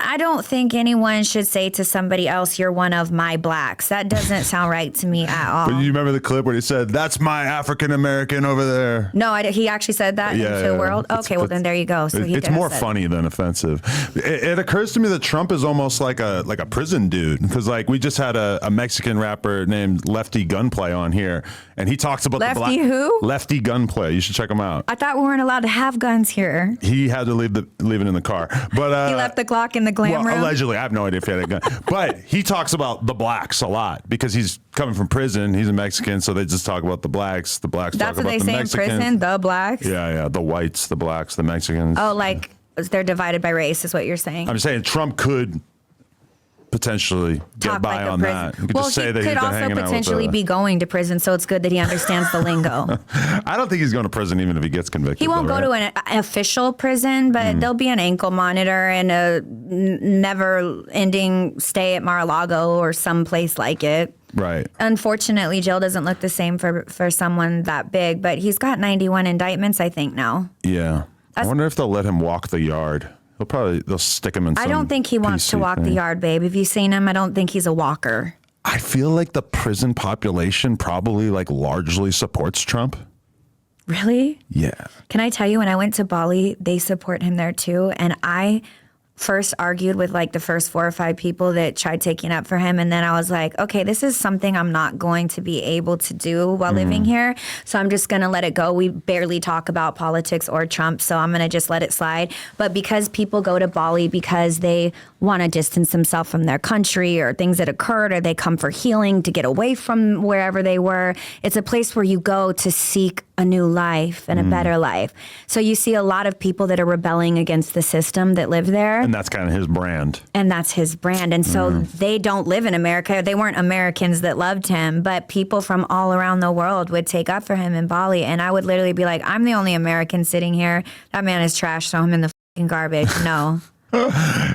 I don't think anyone should say to somebody else, you're one of my blacks. That doesn't sound right to me at all. But you remember the clip where he said, that's my African-American over there? No, he actually said that into the world? Okay, well, then there you go. So it's more funny than offensive. It occurs to me that Trump is almost like a prison dude, because like we just had a Mexican rapper named Lefty Gunplay on here, and he talks about Lefty who? Lefty Gunplay. You should check him out. I thought we weren't allowed to have guns here. He had to leave it in the car. But he left the Glock in the glam room? Allegedly. I have no idea if he had a gun. But he talks about the blacks a lot because he's coming from prison. He's a Mexican, so they just talk about the blacks. The blacks That's talk about the Mexicans. That's what they say in prison, the blacks? Yeah. The whites, the blacks, the Mexicans. Oh, like they're divided by race is what you're saying. I'm saying Trump could potentially get by on that. You could just say that he could also potentially be going to prison, so it's good that he understands the lingo. I don't think he's going to prison even if he gets convicted. He won't go to an official prison, but there'll be an ankle monitor and a never-ending stay at Mar-a-Lago or someplace like it. Right. Unfortunately, jail doesn't look the same for someone that big, but he's got 91 indictments, I think, now. Yeah. I wonder if they'll let him walk the yard. They'll stick him in some I don't think he wants to walk the yard, babe. Have you seen him? I don't think he's a walker. I feel like the prison population probably like largely supports Trump. Really? Yeah. Can I tell you, when I went to Bali, they support him there too. And I first argued with like the first 4 or 5 people that tried taking up for him. And then I was like, okay, this is something I'm not going to be able to do while living here. So I'm just going to let it go. We barely talk about politics or Trump, so I'm going to just let it slide. But because people go to Bali because they want to distance themselves from their country or things that occurred, or they come for healing to get away from wherever they were, it's a place where you go to seek a new life and a better life. So you see a lot of people that are rebelling against the system that live there. And that's kind of his brand. And that's his brand. And so they don't live in America. They weren't Americans that loved him, but people from all around the world would take up for him in Bali. And I would literally be like, I'm the only American sitting here. That man is trash, throw him in the fucking garbage. No.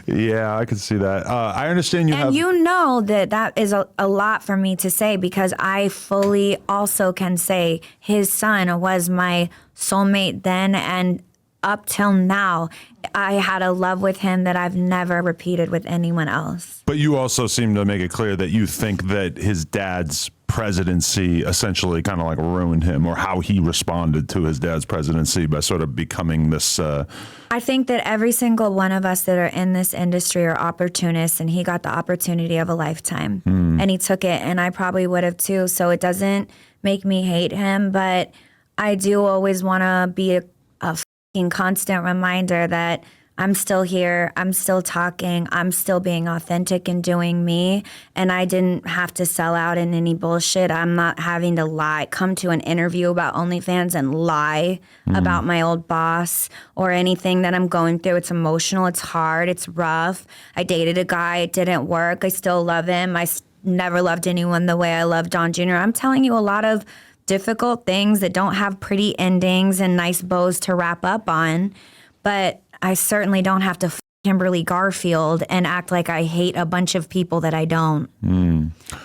Yeah, I can see that. I understand you have... And you know that is a lot for me to say, because I fully also can say his son was my soulmate then and up till now, I had a love with him that I've never repeated with anyone else. But you also seem to make it clear that you think that his dad's presidency essentially kind of like ruined him, or how he responded to his dad's presidency by sort of becoming this. I think that every single one of us that are in this industry are opportunists, and he got the opportunity of a lifetime and he took it, and I probably would have too. So it doesn't make me hate him, but I do always want to be a fucking constant reminder that I'm still here, I'm still talking, I'm still being authentic and doing me, and I didn't have to sell out in any bullshit. I'm not having to lie, come to an interview about OnlyFans and lie about my old boss or anything that I'm going through. It's emotional, it's hard, it's rough. I dated a guy, it didn't work. I still love him. I never loved anyone the way I loved Don Jr. I'm telling you a lot of difficult things that don't have pretty endings and nice bows to wrap up on, but I certainly don't have to Kimberly Garfield and act like I hate a bunch of people that I don't.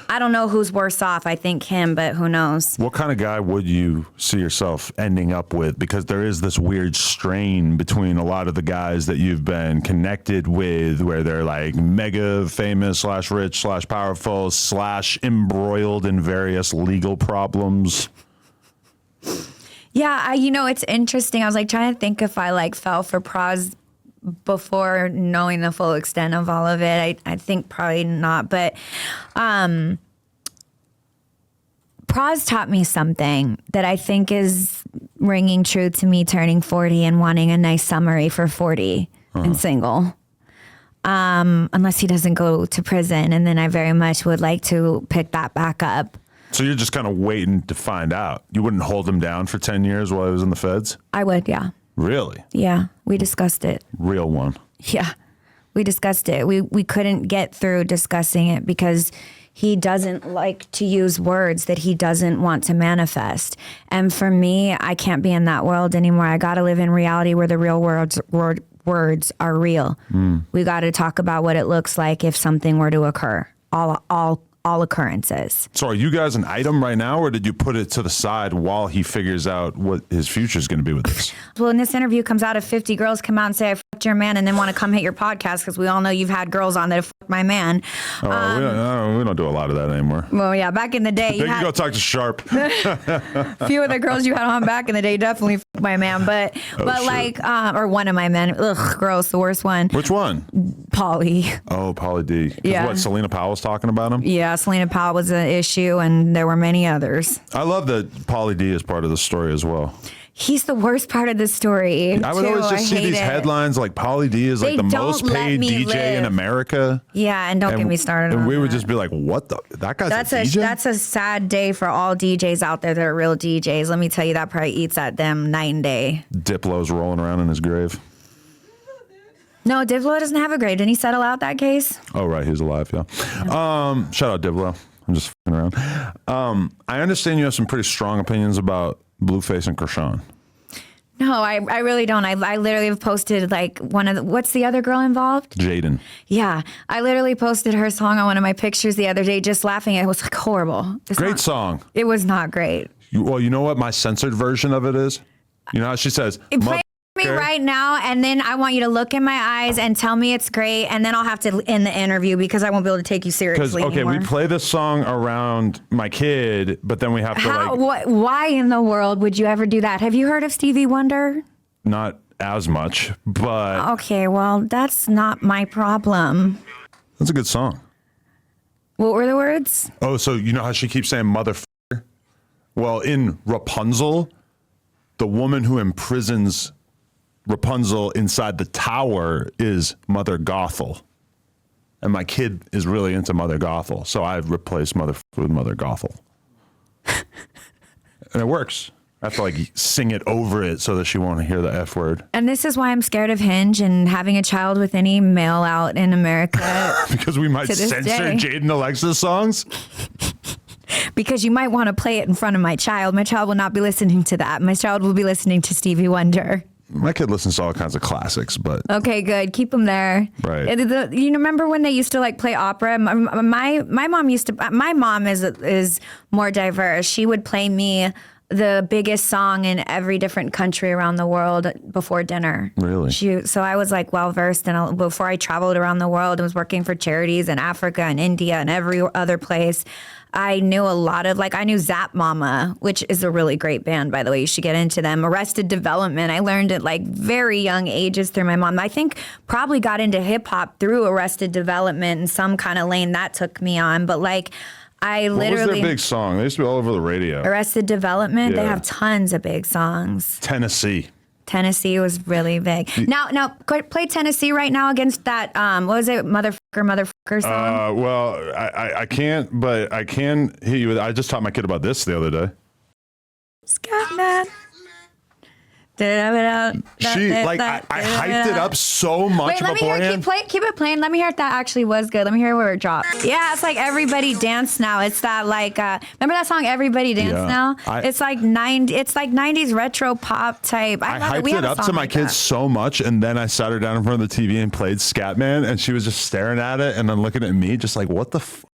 I don't know who's worse off. I think him, but who knows? What kind of guy would you see yourself ending up with? Because there is this weird strain between a lot of the guys that you've been connected with, where they're like mega famous / rich / powerful / embroiled in various legal problems. Yeah, it's interesting. I was like trying to think if I like fell for Praz before knowing the full extent of all of it. I think probably not, but Praz taught me something that I think is ringing true to me turning 40 and wanting a nice summary for 40 and single. Unless he doesn't go to prison, and then I very much would like to pick that back up. So you're just kind of waiting to find out. You wouldn't hold him down for 10 years while he was in the feds? I would, yeah. Really? Yeah, we discussed it. Real one. Yeah, we discussed it. We couldn't get through discussing it because he doesn't like to use words that he doesn't want to manifest. And for me, I can't be in that world anymore. I got to live in reality where the real words are real. We got to talk about what it looks like if something were to occur. All occurrences. So are you guys an item right now, or did you put it to the side while he figures out what his future is going to be with this? Well, when this interview comes out, if 50 girls come out and say I fucked your man and then want to come hit your podcast, because we all know you've had girls on that have fucked my man. We don't do a lot of that anymore. Well, yeah, back in the day. You can go talk to Sharp. A few of the girls you had on back in the day definitely fucked my man, but or one of my men. Ugh, gross, the worst one. Which one? Pauly. Oh, Pauly D. Yeah. What, Selena Powell was talking about him? Yeah, Selena Powell was an issue, and there were many others. I love that Pauly D is part of the story as well. He's the worst part of the story. I would always just see these headlines like Pauly D is like the most paid DJ in America. Yeah, and don't get me started on And we would that. just be like, what the? That guy's That's a DJ? That's a sad day for all DJs out there that are real DJs. Let me tell you, that probably eats at them night and day. Diplo's rolling around in his grave. No, Diplo doesn't have a grave. Didn't he settle out that case? Oh, right. He's alive, yeah. Shout out Diplo. I'm just f***ing around. I understand you have some pretty strong opinions about Blueface and Krishan. No, I really don't. I literally have posted like what's the other girl involved? Jaden. Yeah. I literally posted her song on one of my pictures the other day just laughing. It was like horrible. Great song. It was not great. You know what my censored version of it is? You know how she says, Play me right now, and then I want you to look in my eyes and tell me it's great, and then I'll have to end the interview because I won't be able to take you seriously anymore. We play this song around my kid, but then we have to why in the world would you ever do that? Have you heard of Stevie Wonder? Not as much, but okay, well, that's not my problem. That's a good song. What were the words? Oh, so you know how she keeps saying motherfucker? Well, in Rapunzel, the woman who imprisons Rapunzel inside the tower is Mother Gothel. And my kid is really into Mother Gothel, so I've replaced mother with Mother Gothel. And it works. I have to like sing it over it so that she won't hear the F word. And this is why I'm scared of Hinge and having a child with any male out in America. Because we might censor Jaden Alexa's songs? Because you might want to play it in front of my child. My child will not be listening to that. My child will be listening to Stevie Wonder. My kid listens to all kinds of classics, but okay, good. Keep them there. Right. You remember when they used to like play opera? My mom used to. My mom is more diverse. She would play me the biggest song in every different country around the world before dinner. Really? So I was like well versed in before I traveled around the world and was working for charities in Africa and India and every other place. I knew a lot of I knew Zap Mama, which is a really great band, by the way. You should get into them. Arrested Development. I learned at very young ages through my mom. I think probably got into hip hop through Arrested Development and some kind of lane that took me on. But I literally. What was their big song? They used to be all over the radio. Arrested Development. Yeah. They have tons of big songs. Tennessee was really big. Now, play Tennessee right now against that. What was it? Motherfucker song. Well, I can't, but I can hit you with. I just taught my kid about this the other day. Scatman. I hyped it up so much beforehand. Keep it playing. Let me hear if that actually was good. Let me hear where it dropped. Yeah, it's like Everybody Dance Now. It's that remember that song Everybody Dance Now? It's like 90s retro pop type. I hyped it up to my kids so much, and then I sat her down in front of the TV and played Scatman, and she was just staring at it and then looking at me just like, what the fuck?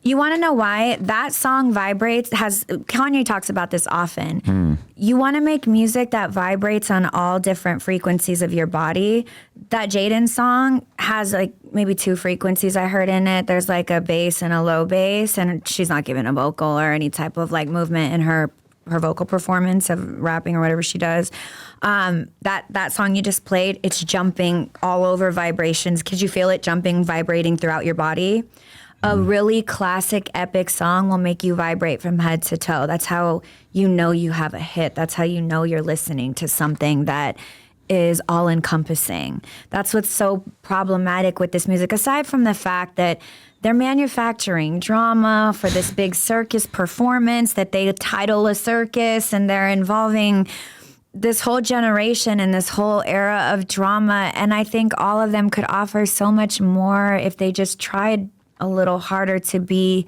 You want to know why that song vibrates? Kanye talks about this often. You want to make music that vibrates on all different frequencies of your body. That Jaden song has maybe 2 frequencies I heard in it. There's a bass and a low bass, and she's not giving a vocal or any type of movement in her vocal performance of rapping or whatever she does. That song you just played, it's jumping all over vibrations. Could you feel it jumping, vibrating throughout your body? A really classic, epic song will make you vibrate from head to toe. That's how you know you have a hit. That's how you know you're listening to something that is all-encompassing. That's what's so problematic with this music, aside from the fact that they're manufacturing drama for this big circus performance that they title a circus, and they're involving this whole generation and this whole era of drama. And I think all of them could offer so much more if they just tried a little harder to be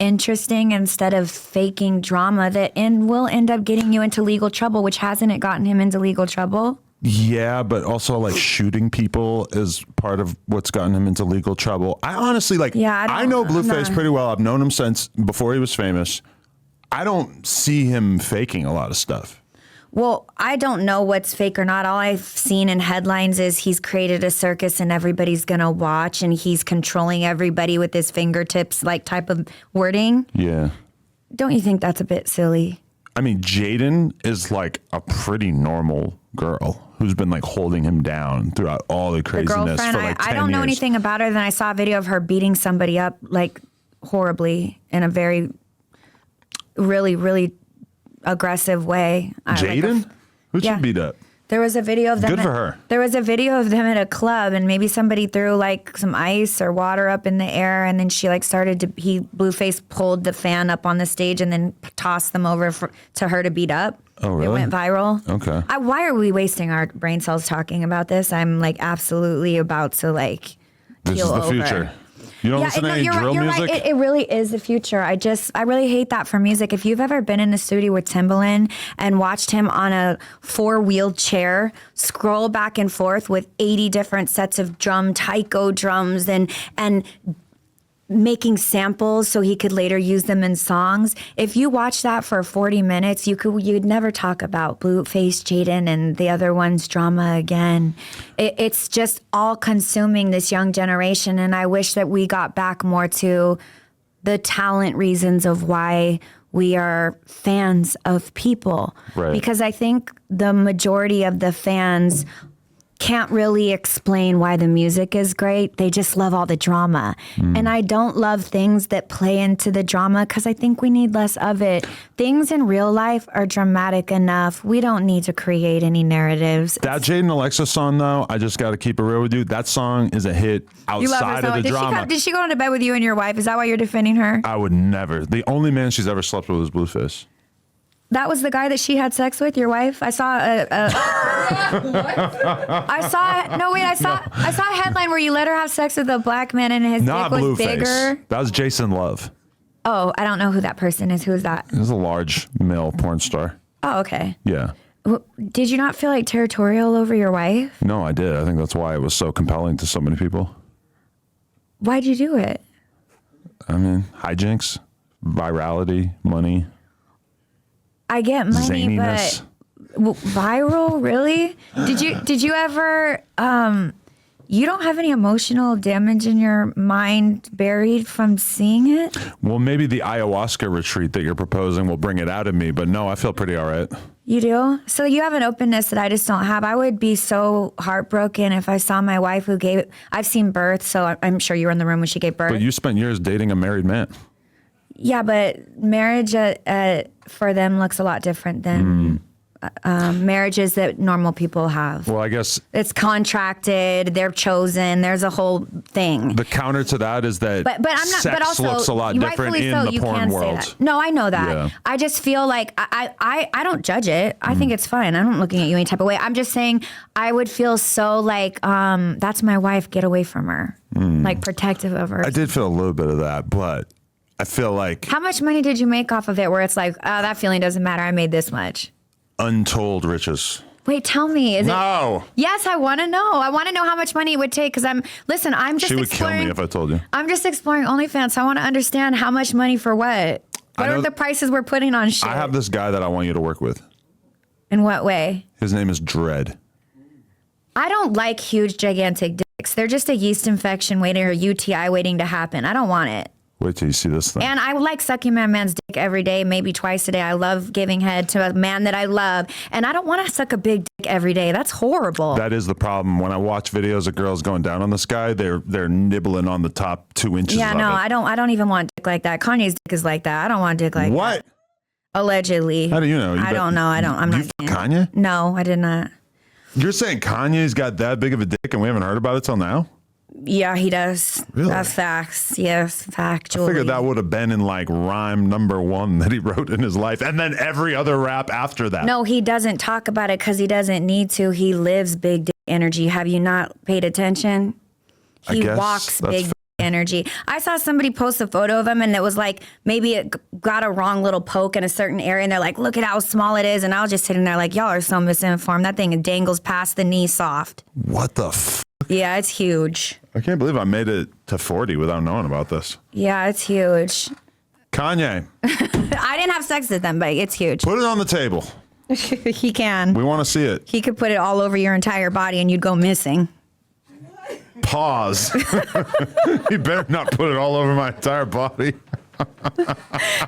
interesting instead of faking drama that will end up getting you into legal trouble, which hasn't it gotten him into legal trouble? Yeah, but also shooting people is part of what's gotten him into legal trouble. I honestly I know Blueface pretty well. I've known him since before he was famous. I don't see him faking a lot of stuff. Well, I don't know what's fake or not. All I've seen in headlines is he's created a circus and everybody's going to watch, and he's controlling everybody with his fingertips, type of wording. Yeah. Don't you think that's a bit silly? I mean, Jaden is a pretty normal girl who's been holding him down throughout all the craziness for 10 I don't know years. anything about her. Then I saw a video of her beating somebody up horribly in a very, really, really aggressive way. Jaden? Who'd she beat up? There was a video of them. Good for her. There was a video of them at a club, and maybe somebody threw some ice or water up in the air, and then she Blueface pulled the fan up on the stage and then tossed them over to her to beat up. Oh, really? It went viral. Okay. Why are we wasting our brain cells talking about this? I'm absolutely about to This keel is the over. future. You don't listen to any drill music? Right. It really is the future. I really hate that for music. If you've ever been in the studio with Timbaland and watched him on a 4-wheeled chair scroll back and forth with 80 different sets of taiko drums and making samples so he could later use them in songs. If you watch that for 40 minutes, you'd never talk about Blueface, Jaden, and the other one's drama again. It's just all consuming this young generation, and I wish that we got back more to the talent reasons of why we are fans of people. Right. Because I think the majority of the fans can't really explain why the music is great. They just love all the drama. And I don't love things that play into the drama because I think we need less of it. Things in real life are dramatic enough. We don't need to create any narratives. That Jaden Alexa song, though, I just got to keep it real with you. That song is a hit outside of the drama. Did she go into bed with you and your wife? Is that why you're defending her? I would never. The only man she's ever slept with was Blueface. That was the guy that she had sex with, your wife? I saw I saw a headline where you let her have sex with a black man and his dick was Blueface. bigger. That was Jason Love. Oh, I don't know who that person is. Who is that? He was a large male porn star. Oh, okay. Yeah. Did you not feel territorial over your wife? No, I did. I think that's why it was so compelling to so many people. Why'd you do it? I mean, hijinks, virality, money. I get money, zaniness. but viral, really? Did you ever? You don't have any emotional damage in your mind buried from seeing it? Well, maybe the ayahuasca retreat that you're proposing will bring it out of me, but no, I feel pretty all right. You do? So you have an openness that I just don't have. I would be so heartbroken if I saw my wife who gave, I've seen birth, so I'm sure you were in the room when she gave birth. But you spent years dating a married man. Yeah, but marriage for them looks a lot different than marriages that normal people have. Well, I guess it's contracted. They're chosen. There's a whole thing. the counter to that is that But I'm not. sex But also, looks a lot different rightfully in so, the you porn can world. say that. No, I know that. Yeah. I just feel like I don't judge it. I think it's fine. I'm not looking at you any type of way. I'm just saying I would feel so like that's my wife. Get away from her. Like protective of her. I did feel a little bit of that, but I feel like How much money did you make off of it? Where it's like, oh, that feeling doesn't matter. I made this much. untold riches. Wait, tell me. Is it? No. Yes, I want to know. I want to know how much money it would take because I'm just She would kill exploring. me if I told you. I'm just exploring OnlyFans. So I want to understand how much money for what. What know are the prices we're putting on shit? I have this guy that I want you to work with. In what way? His name is Dread. I don't like huge, gigantic dicks. They're just a yeast infection waiting or UTI waiting to happen. I don't want it. Wait till you see this thing. And I like sucking my man's dick every day, maybe twice a day. I love giving head to a man that I love. And I don't want to suck a big dick every day. That's horrible. That is the problem. When I watch videos of girls going down on this guy, they're nibbling on the top 2 inches yeah, of no, it. I don't even want dick like that. Kanye's dick is like that. I don't want dick like that. What? Allegedly. How do you know? I don't know. I'm not You saying. Kanye? No, I did not. You're saying Kanye's got that big of a dick and we haven't heard about it till now? Yeah, he does. Really? That's facts. Yes, factually. I figured that would have been in like rhyme #1 that he wrote in his life. And then every other rap after that. No, he doesn't talk about it because he doesn't need to. He lives big dick energy. Have you not paid attention? I He guess walks that's big dick energy. I saw somebody post a photo of him and it was like maybe it got a wrong little poke in a certain area and they're like, look at how small it is. And I was just sitting there like, y'all are so misinformed. That thing dangles past the knee soft. What the f? Yeah, it's huge. I can't believe I made it to 40 without knowing about this. Yeah, it's huge. Kanye, I didn't have sex with them, but it's huge. put it on the table. He can. We want to see it. He could put it all over your entire body and you'd go missing. Pause. You better not put it all over my entire body.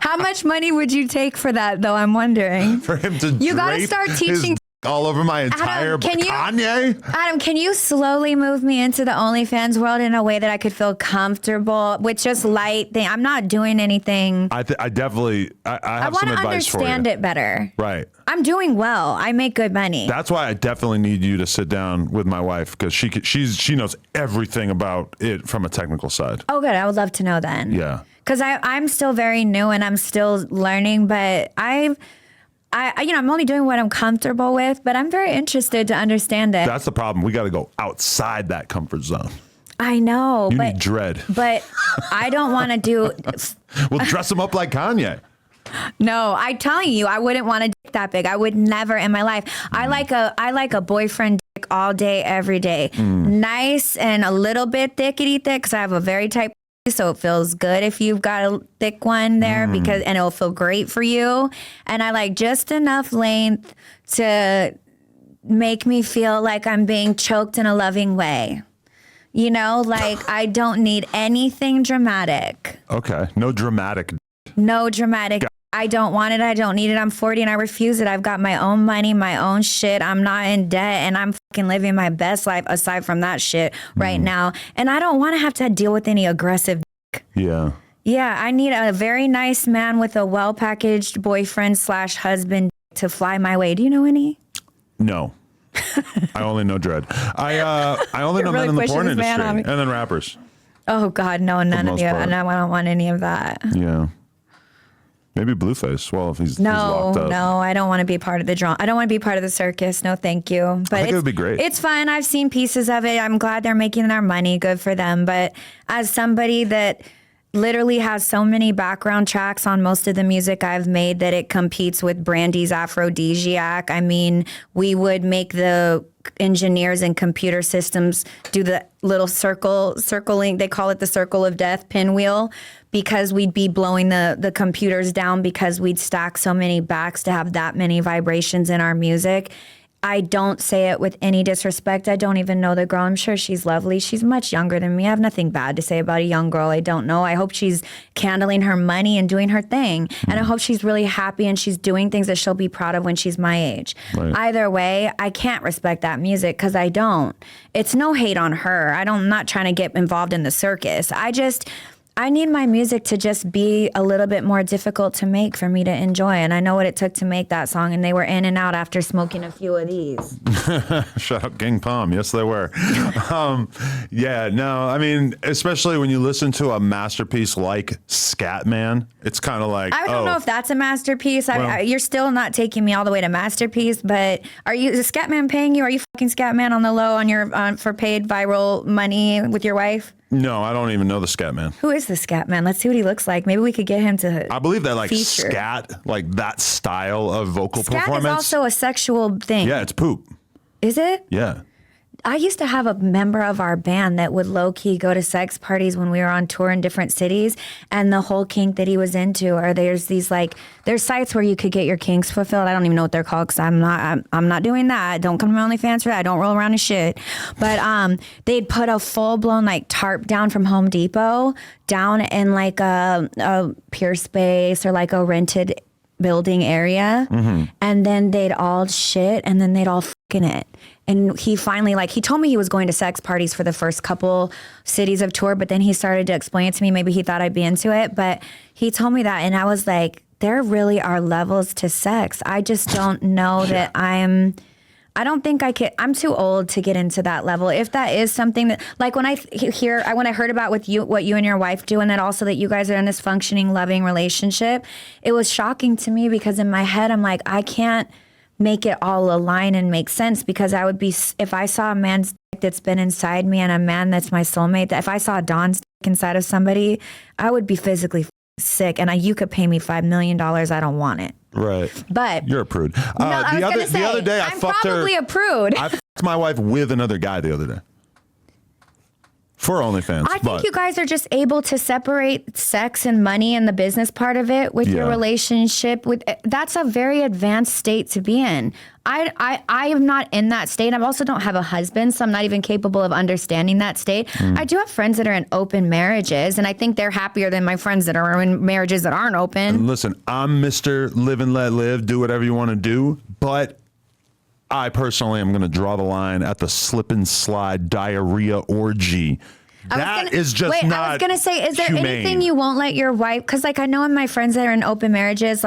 How much money would you take for that, though? I'm wondering. For him to You gotta drape start his teaching- all over my entire can you- Kanye? Adam, can you slowly move me into the OnlyFans world in a way that I could feel comfortable with just light thing? I'm not doing anything. I definitely I I have want some to advice for understand you. it better. Right. I'm doing well. I make good money. That's why I definitely need you to sit down with my wife because she knows everything about it from a technical side. Oh, good. I would love to know then. Yeah. Because I'm still very new and I'm still learning, but I'm only doing what I'm comfortable with, but I'm very interested to understand it. That's the problem. We got to go outside that comfort zone. I know, You but need Dread. but I don't want to do. We'll dress him up like Kanye. No, I'm telling you, I wouldn't want a dick that big. I would never in my life. I like a boyfriend dick all day, every day. Nice and a little bit thickety thick because I have a very tight. So it feels good if you've got a thick one there and it'll feel great for you. And I like just enough length to make me feel like I'm being choked in a loving way. You know, like I don't need anything dramatic. Okay. No dramatic. No dramatic. I don't want it. I don't need it. I'm 40 and I refuse it. I've got my own money, my own shit. I'm not in debt and I'm fucking living my best life aside from that shit right now. And I don't want to have to deal with any aggressive dick. Yeah. Yeah, I need a very nice man with a well-packaged boyfriend/husband to fly my way. Do you know any? No. I only know Dread. I only know really men in the pushing porn this man industry on me. and then rappers. Oh God, no, none of most you. part. No, I don't want any of that. Yeah. Maybe Blueface. Well, if he's locked up. No, I don't want to be part of the drama. I don't want to be part of the circus. No, thank you. But think it would be great. It's fun. I've seen pieces of it. I'm glad they're making their money. Good for them. But as somebody that literally has so many background tracks on most of the music I've made that it competes with Brandy's Aphrodisiac. I mean, we would make the engineers and computer systems do the little circling, they call it the circle of death pinwheel, because we'd be blowing the computers down because we'd stack so many backs to have that many vibrations in our music. I don't say it with any disrespect. I don't even know the girl. I'm sure she's lovely. She's much younger than me. I have nothing bad to say about a young girl I don't know. I hope she's candling her money and doing her thing. And I hope she's really happy and she's doing things that she'll be proud of when she's my age. Right. Either way, I can't respect that music because I don't. It's no hate on her. I'm not trying to get involved in the circus. I need my music to just be a little bit more difficult to make for me to enjoy. And I know what it took to make that song, and they were in and out after smoking a few of these. Shut up, Gang Palm. Yes, they were. Yeah, no, I mean, especially when you listen to a masterpiece like Scatman, it's kind of like, I don't know if that's a masterpiece. You're still not taking me all the way to masterpiece, but is Scatman paying you? Are you fucking Scatman on the low for paid viral money with your wife? No, I don't even know the Scatman. Who is the Scatman? Let's see what he looks like. Maybe we could get him to I believe that feature. scat, like that style of vocal performance. Scat is also a sexual thing. Yeah, it's poop. Is it? Yeah. I used to have a member of our band that would low-key go to sex parties when we were on tour in different cities, and the whole kink that he was into, or there's sites where you could get your kinks fulfilled. I don't even know what they're called because I'm not doing that. Don't come to my OnlyFans for that. I don't roll around in shit. But they'd put a full-blown like tarp down from Home Depot down in like a pier space or like a rented building area, and then they'd all shit, and then they'd all fucking it. And he finally, he told me he was going to sex parties for the first couple cities of tour, but then he started to explain it to me. Maybe he thought I'd be into it, but he told me that, and I was like, there really are levels to sex. I just don't know that I don't think I could. I'm too old to get into that level. If that is something that, like when I heard about what you and your wife do, and then also that you guys are in this functioning, loving relationship, it was shocking to me because in my head, I'm like, I can't make it all align and make sense, because I would be, if I saw a man's dick that's been inside me and a man that's my soulmate, that if I saw Don's dick inside of somebody, I would be physically sick, and you could pay me $5 million. I don't want it. Right. But you're a prude. No, the other day I fucked her. I'm probably a prude. I fucked my wife with another guy the other day. For OnlyFans. I think you guys are just able to separate sex and money and the business part of it with your relationship. That's a very advanced state to be in. I am not in that state. I also don't have a husband, so I'm not even capable of understanding that state. I do have friends that are in open marriages, and I think they're happier than my friends that are in marriages that aren't open. And listen, I'm Mr. Live and Let Live, do whatever you want to do, but I personally am going to draw the line at the slip and slide diarrhea orgy. I was going to say, is there anything you won't let your wife, because I know in my friends that are in open marriages,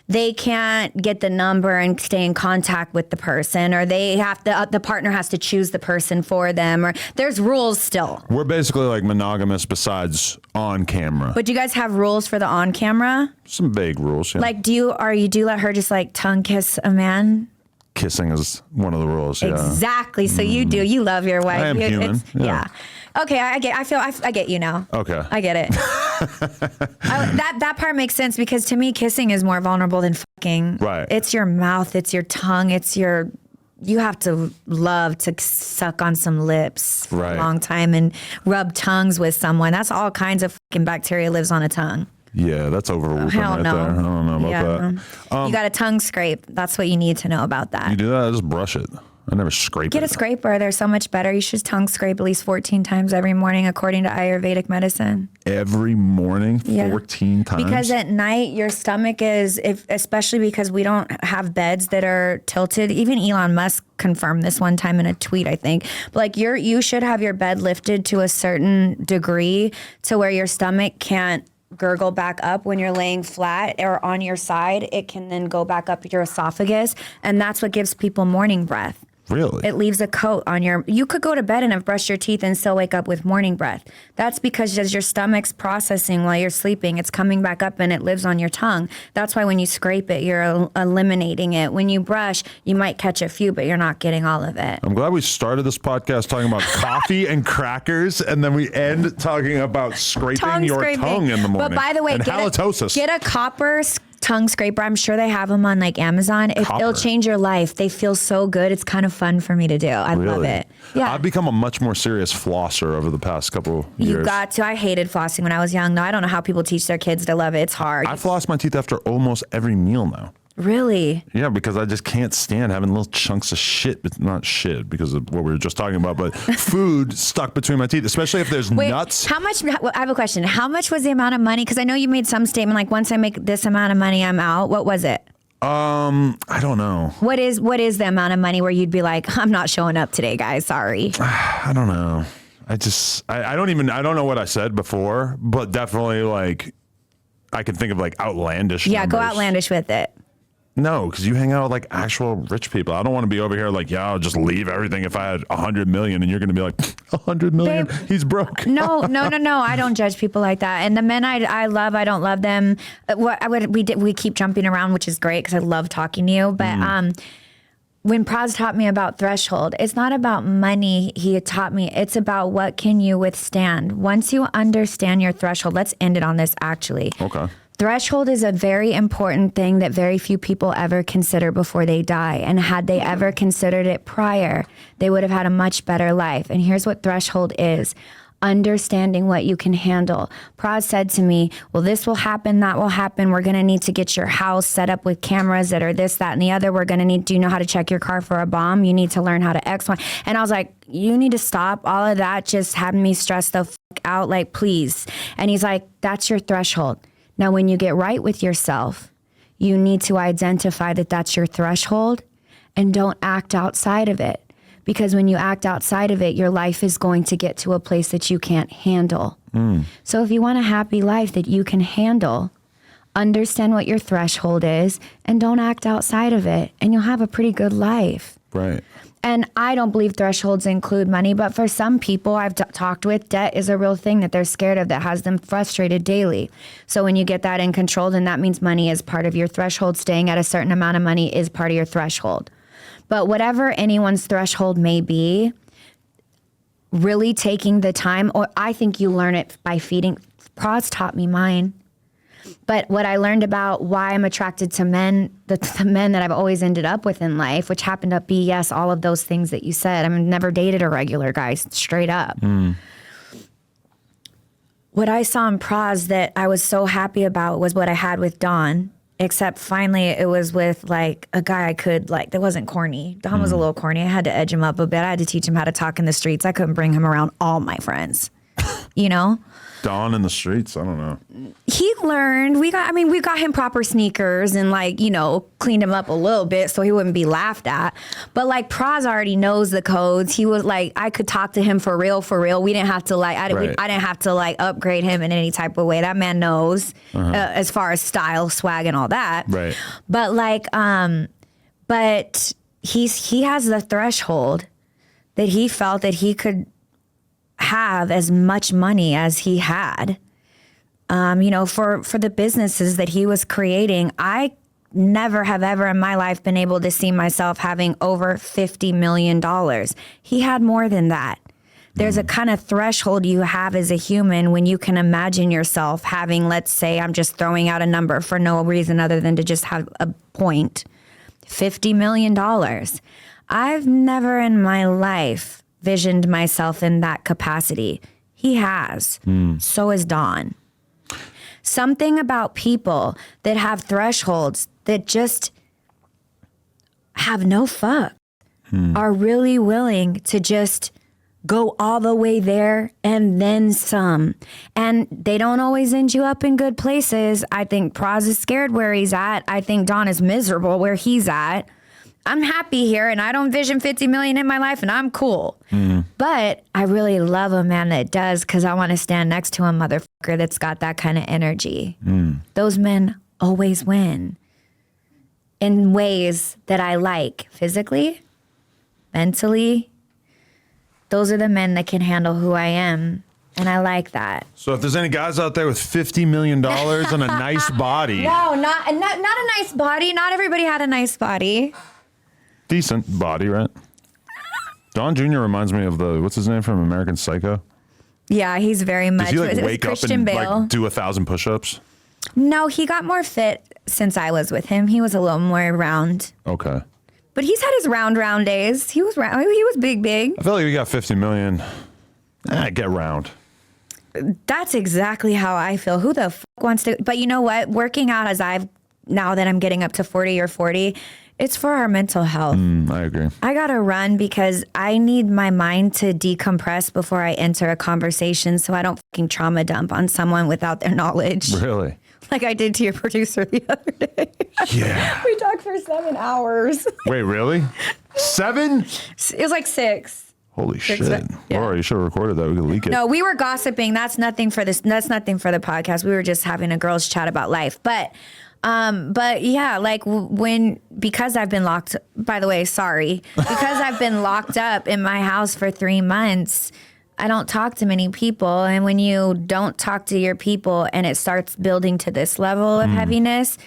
they can't get the number and stay in contact with the person, or they have to, the partner has to choose the person for them, or there's rules still. We're basically monogamous besides on camera. But do you guys have rules for the on camera? Some vague rules, yeah. Do you let her just tongue kiss a man? Kissing is one of the rules. Yeah. Exactly. So you do. You love your wife. I am human. Yeah. Okay. I get you now. Okay. I get it. That part makes sense, because to me, kissing is more vulnerable than fucking. Right. It's your mouth. It's your tongue. You have to love to suck on some lips for a long time and rub tongues with someone. That's all kinds of fucking bacteria lives on a tongue. Yeah, that's overwhelming there. I don't know about that. You got a tongue scrape. That's what you need to know about that. You do that? I just brush it. I never scrape it. Get a scraper. They're so much better. You should tongue scrape at least 14 times every morning, according to Ayurvedic medicine. Every morning? 14 times? Because at night, your stomach is, especially because we don't have beds that are tilted. Even Elon Musk confirmed this one time in a tweet, I think. But you should have your bed lifted to a certain degree to where your stomach can't gurgle back up when you're laying flat or on your side. It can then go back up your esophagus, and that's what gives people morning breath. Really? It leaves a coat on you could go to bed and have brushed your teeth and still wake up with morning breath. That's because as your stomach's processing while you're sleeping, it's coming back up and it lives on your tongue. That's why when you scrape it, you're eliminating it. When you brush, you might catch a few, but you're not getting all of it. I'm glad we started this podcast talking about coffee and crackers, and then we end talking about scraping your tongue in the morning. But by the way, and halitosis. Get a copper tongue scraper. I'm sure they have them on like Amazon. It'll change your life. They feel so good. It's kind of fun for me to do. I love it. Yeah. I've become a much more serious flosser over the past couple years. You got to. I hated flossing when I was young. No, I don't know how people teach their kids to love it. It's hard. I floss my teeth after almost every meal now. Really? Yeah, because I just can't stand having little chunks of shit, but not shit because of what we were just talking about, but food stuck between my teeth, especially if there's nuts. How much, I have a question. How much was the amount of money? Because I know you made some statement like, once I make this amount of money, I'm out. What was it? I don't know. What is the amount of money where you'd be like, I'm not showing up today, guys. Sorry. I don't know. I don't know what I said before, but definitely like I can think of like outlandish numbers. Go outlandish with it. No, because you hang out with like actual rich people. I don't want to be over here like, yeah, I'll just leave everything if I had 100 million, and you're going to be like, 100 million? Babe, he's broke. No. I don't judge people like that. And the men I love, I don't love them. We keep jumping around, which is great because I love talking to you. But when Praz taught me about threshold, it's not about money. He taught me it's about what can you withstand. Once you understand your threshold, let's end it on this actually. Okay. Threshold is a very important thing that very few people ever consider before they die. And had they ever considered it prior, they would have had a much better life. And here's what threshold is. Understanding what you can handle. Praz said to me, well, this will happen, that will happen. We're going to need to get your house set up with cameras that are this, that, and the other. We're going to need, do you know how to check your car for a bomb? You need to learn how to X, Y. And I was like, you need to stop all of that. Just having me stress the fuck out, like, please. And he's like, that's your threshold. Now, when you get right with yourself, you need to identify that that's your threshold and don't act outside of it. Because when you act outside of it, your life is going to get to a place that you can't handle. So if you want a happy life that you can handle, understand what your threshold is and don't act outside of it, and you'll have a pretty good life. Right. And I don't believe thresholds include money, but for some people I've talked with, debt is a real thing that they're scared of that has them frustrated daily. So when you get that in control, then that means money is part of your threshold. Staying at a certain amount of money is part of your threshold. But whatever anyone's threshold may be, really taking the time, or I think you learn it by feeding. Praz taught me mine. But what I learned about why I'm attracted to men, the men that I've always ended up with in life, which happened to be, yes, all of those things that you said. I've never dated a regular guy, straight up. What I saw in Praz that I was so happy about was what I had with Don, except finally it was with like a guy I could like, that wasn't corny. Don was a little corny. I had to edge him up a bit. I had to teach him how to talk in the streets. I couldn't bring him around all my friends, you know? Dawn in the streets. I don't know. He learned. We got him proper sneakers and like, you know, cleaned him up a little bit so he wouldn't be laughed at. But like Praz already knows the codes. He was like, I could talk to him for real. We didn't have to like, I didn't have to like upgrade him in any type of way. That man knows as far as style, swag, and all that. Right. But like, but he has the threshold that he felt that he could have as much money as he had, you know, for the businesses that he was creating. I never have ever in my life been able to see myself having over $50 million. He had more than that. There's a kind of threshold you have as a human when you can imagine yourself having, let's say, I'm just throwing out a number for no reason other than to just have a point, $50 million. I've never in my life visioned myself in that capacity. He has. So has Don. Something about people that have thresholds that just have no fuck are really willing to just go all the way there and then some. And they don't always end you up in good places. I think Praz is scared where he's at. I think Don is miserable where he's at. I'm happy here and I don't vision 50 million in my life and I'm cool. But I really love a man that does, because I want to stand next to a motherfucker that's got that kind of energy. Those men always win in ways that I like physically, mentally, those are the men that can handle who I am. And I like that. So if there's any guys out there with $50 million and a nice body. No, not a nice body. Not everybody had a nice body. Decent body, right? Don Jr. reminds me of what's his name from American Psycho? Yeah, he's very much. Does he like it was wake up Christian and Bale. like do 1,000 push-ups? No, he got more fit since I was with him. He was a little more round. Okay. But he's had his round days. He was round. He was big. I feel like we got 50 million. Get round. That's exactly how I feel. Who the f wants to? But you know what? Working out now that I'm getting up to 40 or 40, it's for our mental health. I agree. I gotta run because I need my mind to decompress before I enter a conversation, so I don't fucking trauma dump on someone without their knowledge. Really? Like I did to your producer the other day. Yeah. We talked for 7 hours. Wait, really? 7? It was like 6. Holy shit. Yeah. Laura, you should have recorded that. We could leak it. No, we were gossiping. That's nothing for this. That's nothing for the podcast. We were just having a girls' chat about life. But yeah, like because I've been locked. By the way, sorry. Because I've been locked up in my house for 3 months. I don't talk to many people, and when you don't talk to your people, and it starts building to this level of heaviness,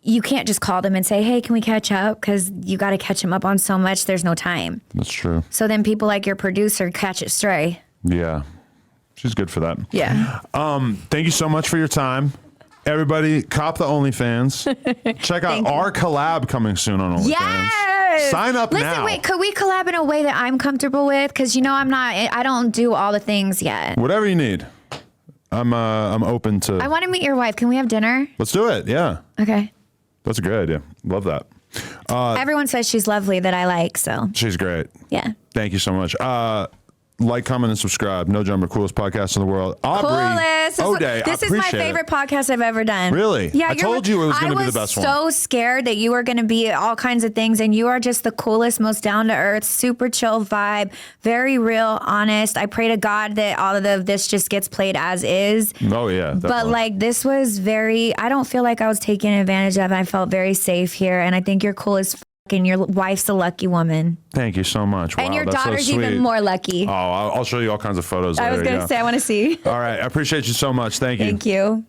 you can't just call them and say, hey, can we catch up? Because you got to catch them up on so much. There's no time. That's true. So then people like your producer catch it stray. Yeah. She's good for that. Yeah. Thank you so much for your time. Everybody, cop the OnlyFans. Check out our collab coming soon on OnlyFans. Yes. Sign up now. Listen, wait, could we collab in a way that I'm comfortable with? Because I don't do all the things yet. Whatever you need. I'm open to. I want to meet your wife. Can we have dinner? Let's do it. Yeah. Okay. That's a great idea. Love that. Everyone says she's lovely that I like, so. She's great. Yeah. Thank you so much. Like, comment, and subscribe. No Jumper, coolest podcast in the world. Aubrey Coolest. O'Day. This is my favorite podcast I've ever done. Really? Yeah. I told you it was going to be the best one. I was so scared that you were going to be all kinds of things, and you are just the coolest, most down to earth, super chill vibe, very real, honest. I pray to God that all of this just gets played as is. Oh yeah. Definitely. But like this was I don't feel like I was taken advantage of. I felt very safe here, and I think you're cool as and your wife's a lucky woman. Thank you so much. And wow, your that's daughter's so sweet. even more lucky. Oh, I'll show you all kinds of photos. I was going to say, I want to see. All right. I appreciate you so much. Thank you. Thank you.